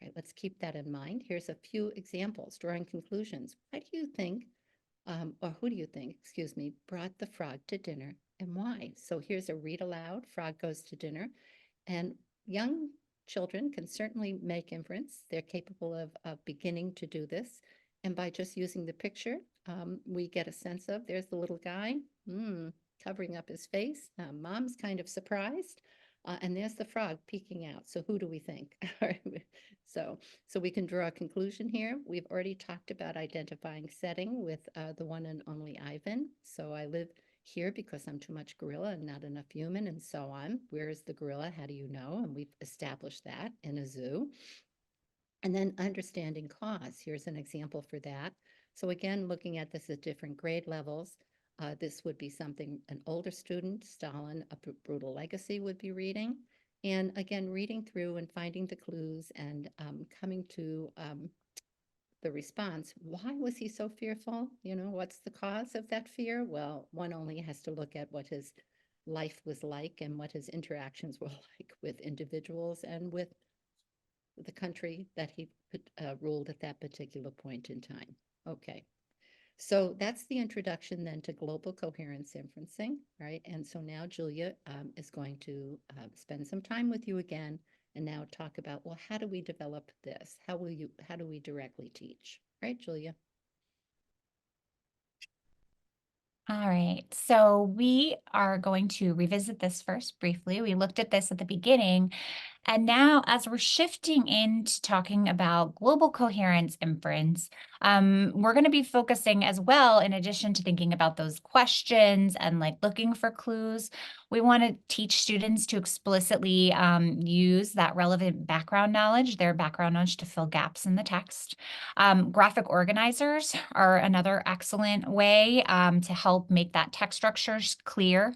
All right, let's keep that in mind. Here's a few examples, drawing conclusions. Why do you think, or who do you think, excuse me, brought the frog to dinner and why? So here's a read aloud, frog goes to dinner. And young children can certainly make inference. They're capable of beginning to do this. And by just using the picture, we get a sense of, there's the little guy, covering up his face. Mom's kind of surprised. And there's the frog peeking out. So who do we think? so we can draw a conclusion here. We've already talked about identifying setting with the one and only Ivan. So I live here because I'm too much gorilla and not enough human and so on. Where is the gorilla? How do you know? And we've established that in a zoo. And then understanding cause. Here's an example for that. So again, looking at this at different grade levels, this would be something an older student, Stalin, A Brutal Legacy would be reading. And again, reading through and finding the clues and coming to the response. Why was he so fearful? You know, what's the cause of that fear? Well, one only has to look at what his life was like and what his interactions were like with individuals and with the country that he ruled at that particular point in time. Okay. So that's the introduction then to global coherence inferencing, right? And so now Julia is going to spend some time with you again and now talk about, well, how do we develop this? How do we directly teach? Right, Julia? All right, so we are going to revisit this first briefly. We looked at this at the beginning, And now, as we're shifting into talking about global coherence inference, we're going to be focusing as well, in addition to thinking about those questions and like looking for clues, we want to teach students to explicitly use that relevant background knowledge, their background knowledge, to fill gaps in the text. Graphic organizers are another excellent way to help make that text structure clear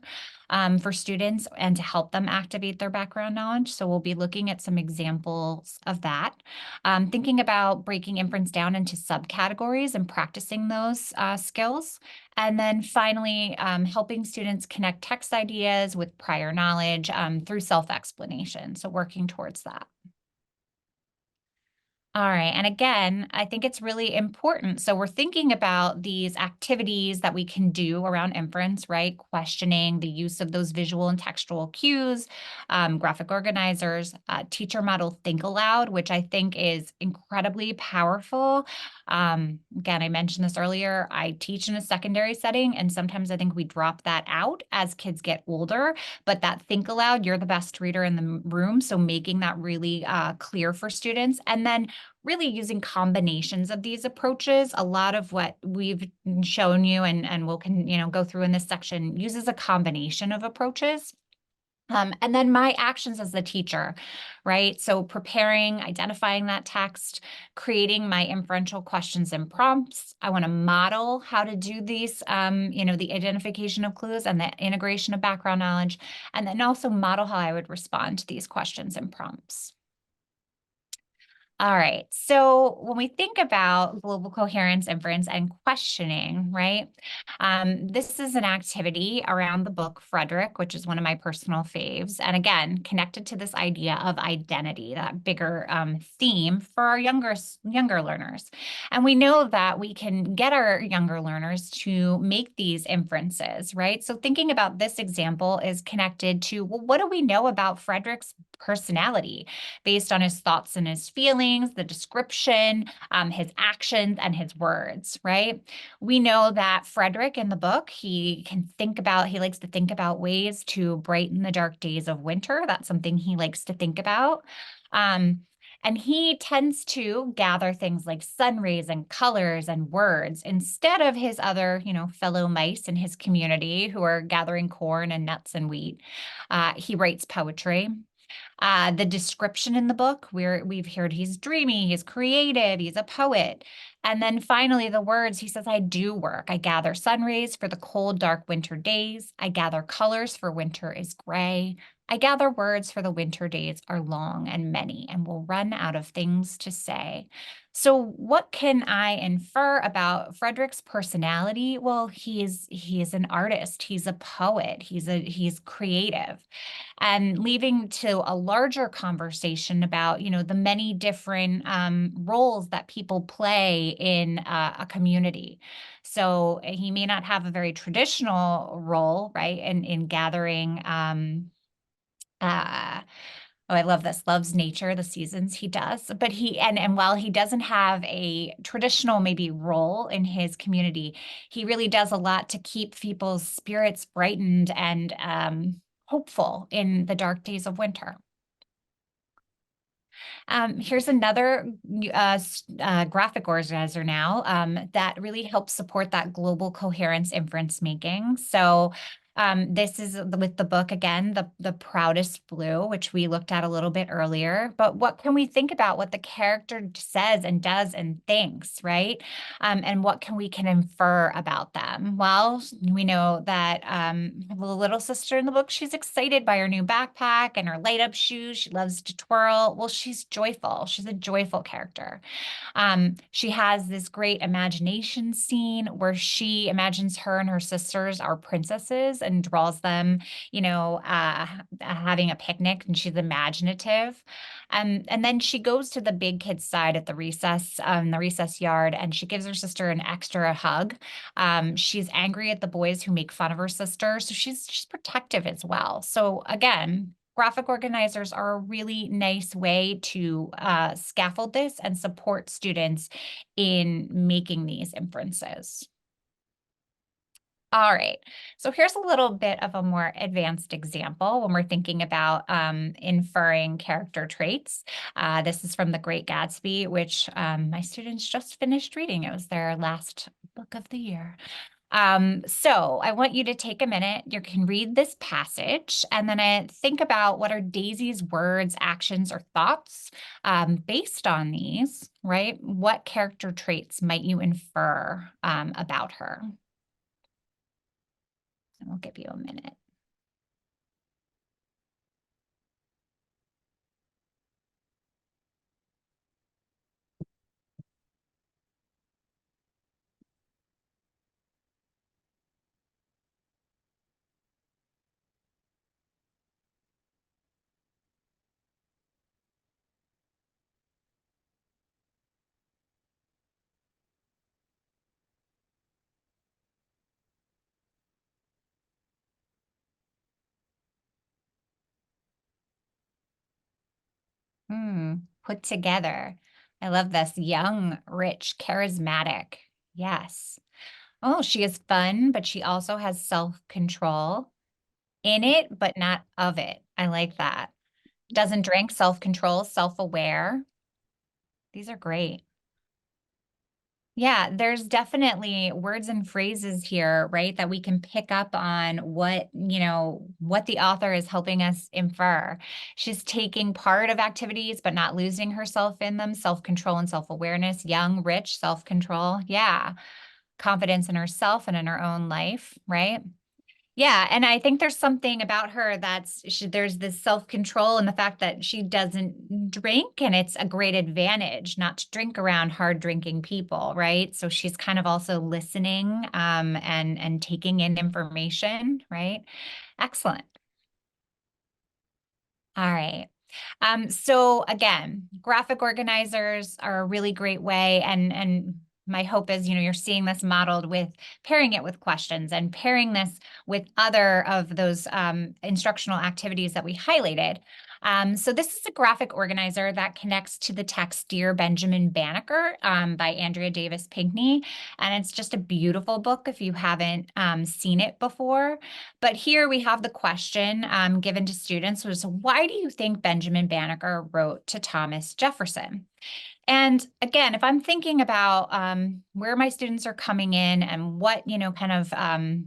for students and to help them activate their background knowledge. So we'll be looking at some examples of that. Thinking about breaking inference down into subcategories and practicing those skills. And then finally, helping students connect text ideas with prior knowledge through self-explanation. So working towards that. All right. And again, I think it's really important. So we're thinking about these activities that we can do around inference, right? Questioning the use of those visual and textual cues, graphic organizers, teacher model think aloud, which I think is incredibly powerful. Again, I mentioned this earlier. I teach in a secondary setting, and sometimes I think we drop that out as kids get older. But that think aloud, you're the best reader in the room. So making that really clear for students. And then really using combinations of these approaches. A lot of what we've shown you and we'll go through in this section uses a combination of approaches. And then my actions as the teacher, right? So preparing, identifying that text, creating my inferential questions and prompts. I want to model how to do these, the identification of clues and the integration of background knowledge, and then also model how I would respond to these questions and prompts. All right. So when we think about global coherence, inference, and questioning, right? This is an activity around the book Frederick, which is one of my personal faves. And again, connected to this idea of identity, that bigger theme for our younger learners. And we know that we can get our younger learners to make these inferences, right? So thinking about this example is connected to, well, what do we know about Frederick's personality based on his thoughts and his feelings, the description, his actions, and his words, right? We know that Frederick in the book, he likes to think about ways to brighten the dark days of winter. That's something he likes to think about. And he tends to gather things like sun rays and colors and words instead of his other, fellow mice in his community who are gathering corn and nuts and wheat. He writes poetry. The description in the book, we've heard he's dreamy, he's creative, he's a poet. And then finally, the words, he says, I do work. I gather sun rays for the cold, dark winter days. I gather colors for winter is gray. I gather words for the winter days are long and many and will run out of things to say. So what can I infer about Frederick's personality? Well, he is an artist. He's a poet. He's creative. And leaving to a larger conversation about, the many different roles that people play in a community. So he may not have a very traditional role, right, in gathering. Oh, I love this. Loves nature, the seasons he does. But and while he doesn't have a traditional maybe role in his community, he really does a lot to keep people's spirits brightened and hopeful in the dark days of winter. Here's another graphic organizer now that really helps support that global coherence inference making. So this is with the book again, the Proudest Blue, which we looked at a little bit earlier. But what can we think about what the character says and does and thinks, right? And what we can infer about them? Well, we know that the little sister in the book, she's excited by her new backpack and her light up shoes. She loves to twirl. Well, she's joyful. She's a joyful character. She has this great imagination scene where she imagines her and her sisters are princesses and draws them, having a picnic, and she's imaginative. And then she goes to the big kid's side at the recess yard, and she gives her sister an extra hug. She's angry at the boys who make fun of her sister, so she's protective as well. So again, graphic organizers are a really nice way to scaffold this and support students in making these inferences. All right, so here's a little bit of a more advanced example when we're thinking about inferring character traits. This is from The Great Gatsby, which my students just finished reading. It was their last book of the year. So I want you to take a minute. You can read this passage and then think about what are Daisy's words, actions, or thoughts based on these, right? What character traits might you infer about her? And we'll give you a minute. Put together. I love this. Young, rich, charismatic. Yes. Oh, she is fun, but she also has self-control. In it, but not of it. I like that. Doesn't drink, self-control, self-aware. These are great. Yeah, there's definitely words and phrases here, right, that we can pick up on what the author is helping us infer. She's taking part of activities, but not losing herself in them, self-control and self-awareness, young, rich, self-control. Yeah, confidence in herself and in her own life, right? Yeah, and I think there's something about her there's this self-control and the fact that she doesn't drink, and it's a great advantage not to drink around hard drinking people, right? So she's kind of also listening and taking in information, right? Excellent. All right. So again, graphic organizers are a really great way, and my hope is, you're seeing this modeled with pairing it with questions and pairing this with other of those instructional activities that we highlighted. So this is a graphic organizer that connects to the text Dear Benjamin Banneker by Andrea Davis Pinkney. And it's just a beautiful book if you haven't seen it before. But here we have the question given to students was, why do you think Benjamin Banneker wrote to Thomas Jefferson? And again, if I'm thinking about where my students are coming in and what, kind of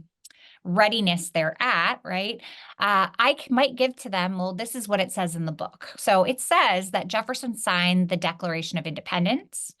readiness they're at, right? Might give to them, well, this is what it says in the book. So it says that Jefferson signed the Declaration of Independence.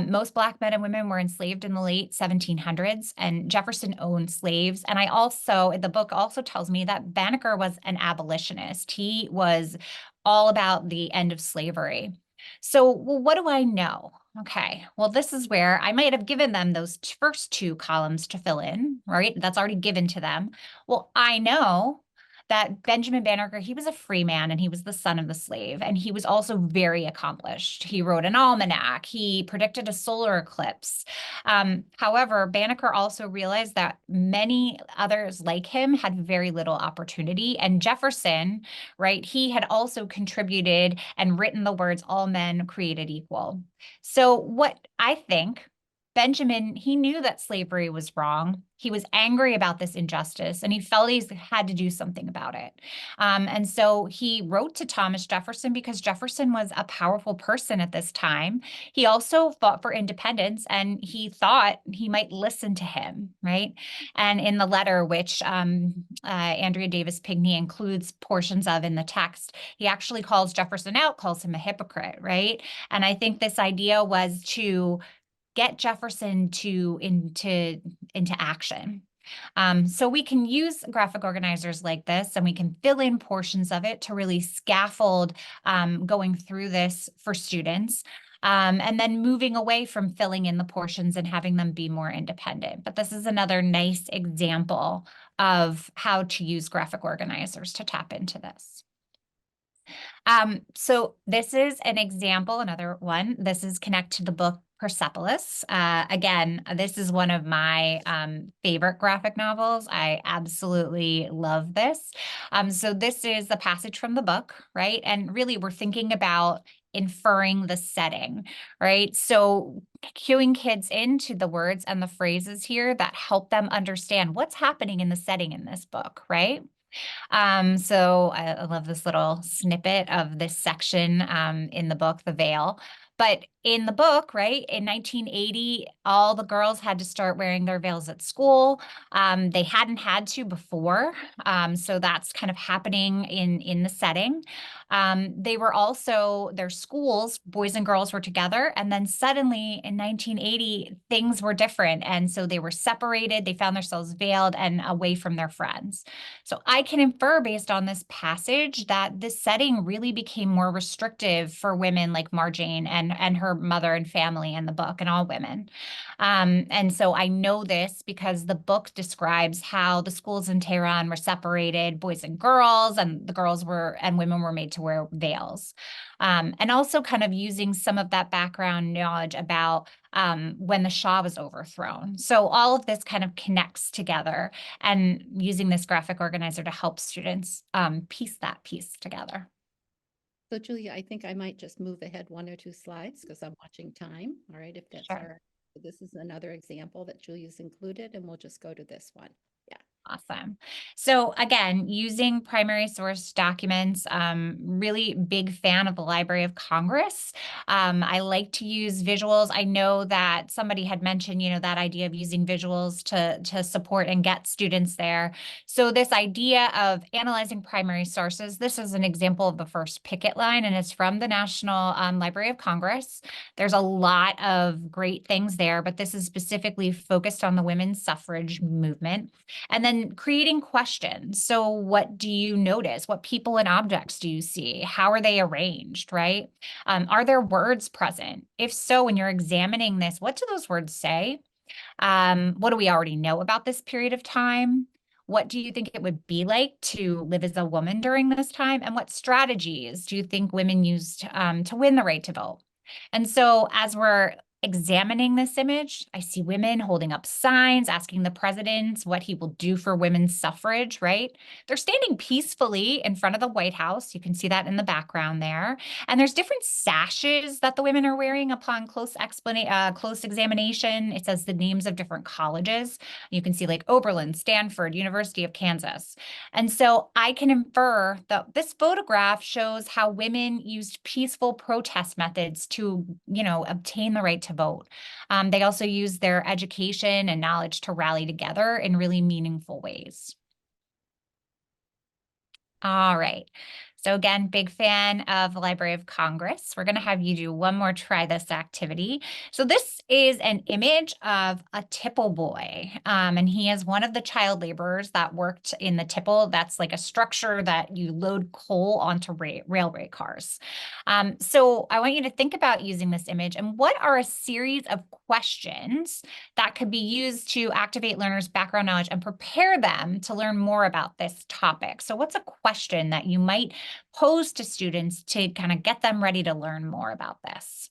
Most Black men and women were enslaved in the late 1700s, and Jefferson owned slaves. And the book also tells me that Banneker was an abolitionist. He was all about the end of slavery. So, well, what do I know? Okay, well, this is where I might have given them those first two columns to fill in, right? That's already given to them. Well, I know that Benjamin Banneker, he was a free man and he was the son of the slave, and he was also very accomplished. He wrote an almanac. He predicted a solar eclipse. However, Banneker also realized that many others like him had very little opportunity, and Jefferson, right, he had also contributed and written the words, all men created equal. So what I think, Benjamin, he knew that slavery was wrong. He was angry about this injustice, and he felt he had to do something about it. And so he wrote to Thomas Jefferson because Jefferson was a powerful person at this time. He also fought for independence, and he thought he might listen to him, right? And in the letter, which Andrea Davis Pinkney includes portions of in the text, he actually calls Jefferson out, calls him a hypocrite, right? And I think this idea was to get Jefferson into action. So we can use graphic organizers like this, and we can fill in portions of it to really scaffold going through this for students. And then moving away from filling in the portions and having them be more independent. But this is another nice example of how to use graphic organizers to tap into this. So this is an example, another one. This is connect to the book Persepolis. Again, this is one of my favorite graphic novels. I absolutely love this. So this is the passage from the book, right? And really we're thinking about inferring the setting, right? So cueing kids into the words and the phrases here that help them understand what's happening in the setting in this book, right? So I love this little snippet of this section in the book, The Veil. But in the book, right, in 1980, all the girls had to start wearing their veils at school. They hadn't had to before. So that's kind of happening in the setting. They were also, their schools, boys and girls were together. And then suddenly in 1980, things were different. And so they were separated. They found themselves veiled and away from their friends. So I can infer based on this passage that this setting really became more restrictive for women like Marjane and her mother and family in the book, and all women. And so I know this because the book describes how the schools in Tehran were separated, boys and girls, and the girls were and women were made to wear veils. And also kind of using some of that background knowledge about when the Shah was overthrown. So all of this kind of connects together, and using this graphic organizer to help students piece that piece together. So Julia, I think I might just move ahead 1 or 2 slides because I'm watching time. All right, if that's Sure. all right. This is another example that Julia's included, and we'll just go to this one. Yeah. Awesome. So again, using primary source documents, really big fan of the Library of Congress. I like to use visuals. I know that somebody had mentioned, that idea of using visuals to support and get students there. So this idea of analyzing primary sources, this is an example of the first picket line, and it's from the National Library of Congress. There's a lot of great things there, but this is specifically focused on the women's suffrage movement. And then creating questions. So what do you notice? What people and objects do you see? How are they arranged, right? Are there words present? If so, when you're examining this, what do those words say? What do we already know about this period of time? What do you think it would be like to live as a woman during this time? And what strategies do you think women used to win the right to vote? And so as we're examining this image, I see women holding up signs, asking the president what he will do for women's suffrage, right? They're standing peacefully in front of the White House. You can see that in the background there. And there's different sashes that the women are wearing upon close examination. It says the names of different colleges. You can see like Oberlin, Stanford, University of Kansas. And so I can infer that this photograph shows how women used peaceful protest methods to, obtain the right to vote. They also use their education and knowledge to rally together in really meaningful ways. All right. So again, big fan of the Library of Congress. We're going to have you do one more try this activity. So this is an image of a tipple boy. And he is one of the child laborers that worked in the tipple. That's like a structure that you load coal onto railway cars. So I want you to think about using this image and what are a series of questions that could be used to activate learners' background knowledge and prepare them to learn more about this topic. So what's a question that you might pose to students to kind of get them ready to learn more about this?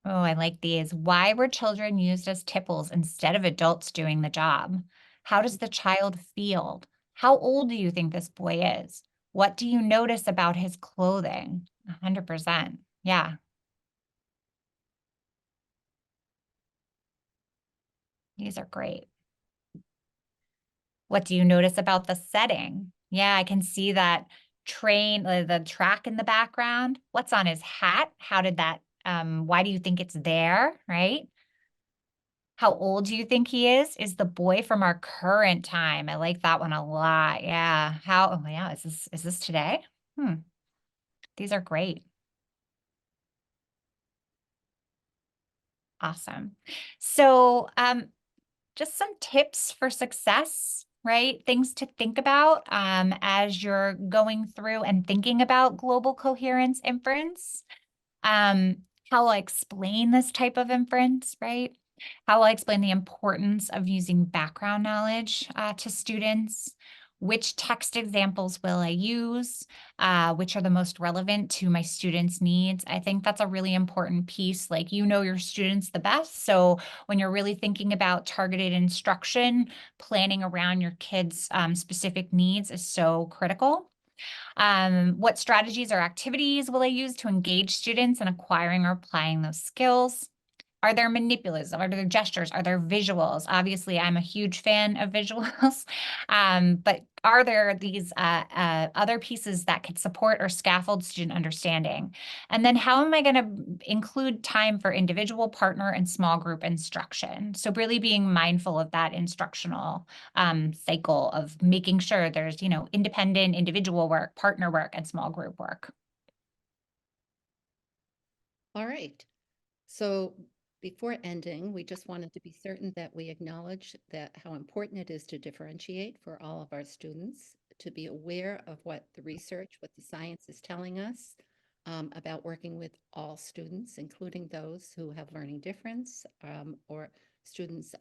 Oh, I like these. Why were children used as tipples instead of adults doing the job? How does the child feel? How old do you think this boy is? What do you notice about his clothing? 100%. Yeah, these are great. What do you notice about the setting? Yeah, I can see that train, the track in the background. What's on his hat? How did that, why do you think it's there, right? How old do you think he is? Is the boy from our current time? I like that one a lot. Yeah. Oh yeah, is this today? These are great. Awesome. So, just some tips for success, right? Things to think about as you're going through and thinking about global coherence inference. How I explain this type of inference, right? How I explain the importance of using background knowledge to students. which text examples will I use, which are the most relevant to my students' needs. I think that's a really important piece. Like, you know your students the best. So when you're really thinking about targeted instruction, planning around your kids' specific needs is so critical. What strategies or activities will I use to engage students in acquiring or applying those skills? Are there manipulatives? Are there gestures? Are there visuals? Obviously, I'm a huge fan of visuals, but are there these other pieces that could support or scaffold student understanding? And then how am I going to include time for individual, partner, and small group instruction? So really being mindful of that instructional cycle of making sure there's, independent individual work, partner work, and small group work. All right. So before ending, we just wanted to be certain that we acknowledge that how important it is to differentiate for all of our students, to be aware of what the research, what the science is telling us about working with all students, including those who have learning difference or students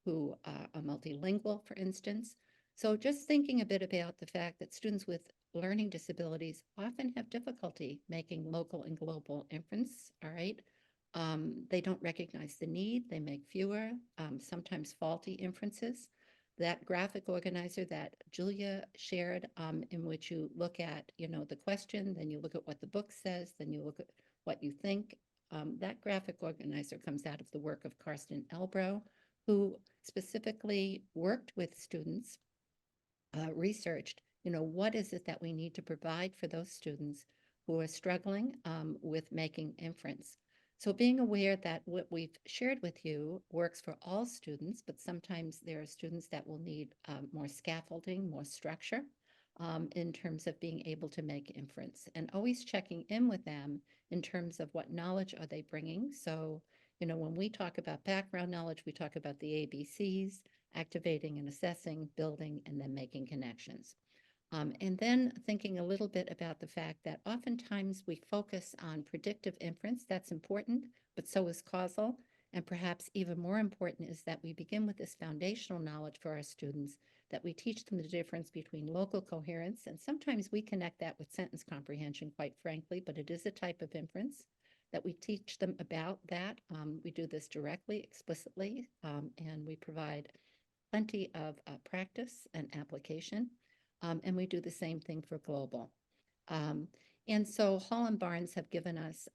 who are multilingual, for instance. So just thinking a bit about the fact that students with learning disabilities often have difficulty making local and global inference, all right? They don't recognize the need. They make fewer, sometimes faulty inferences. That graphic organizer that Julia shared, in which you look at, the question, then you look at what the book says, then you look at what you think. That graphic organizer comes out of the work of Karsten Elbrow, who specifically worked with students, researched, what is it that we need to provide for those students who are struggling with making inference. So being aware that what we've shared with you works for all students, but sometimes there are students that will need more scaffolding, more structure in terms of being able to make inference, and always checking in with them in terms of what knowledge are they bringing. So, when we talk about background knowledge, we talk about the ABCs, activating and assessing, building, and then making connections. And then thinking a little bit about the fact that oftentimes we focus on predictive inference. That's important, but so is causal. And perhaps even more important is that we begin with this foundational knowledge for our students, that we teach them the difference between local coherence, and sometimes we connect that with sentence comprehension, quite frankly, but it is a type of inference, that we teach them about that. We do this directly, explicitly, and we provide plenty of practice and application. And we do the same thing for global. And so Hall and Barnes have given us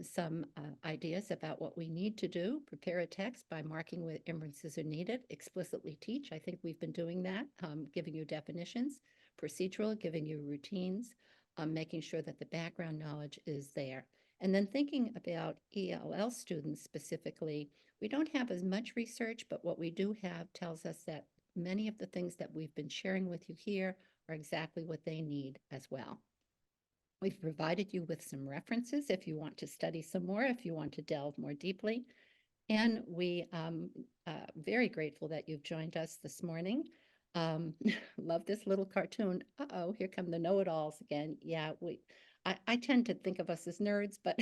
some ideas about what we need to do. Prepare a text by marking where inferences are needed. Explicitly teach. I think we've been doing that, giving you definitions. Procedural, giving you routines, making sure that the background knowledge is there. And then thinking about ELL students specifically, we don't have as much research, but what we do have tells us that many of the things that we've been sharing with you here are exactly what they need as well. We've provided you with some references if you want to study some more, if you want to delve more deeply. And we very grateful that you've joined us this morning. Love this little cartoon. Uh-oh, here come the know-it-alls again. Yeah, I tend to think of us as nerds, but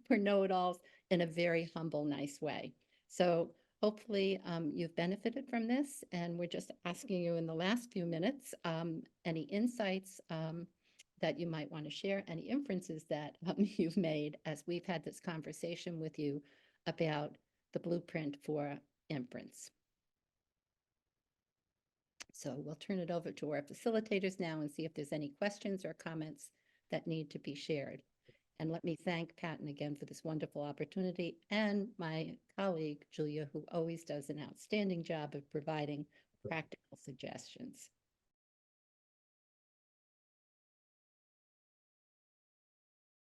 we're know-it-alls in a very humble, nice way. So hopefully you've benefited from this, and we're just asking you in the last few minutes, any insights that you might want to share, any inferences that you've made as we've had this conversation with you about the blueprint for inference. So we'll turn it over to our facilitators now and see if there's any questions or comments that need to be shared. And let me thank Patton again for this wonderful opportunity, and my colleague, Julia, who always does an outstanding job of providing practical suggestions.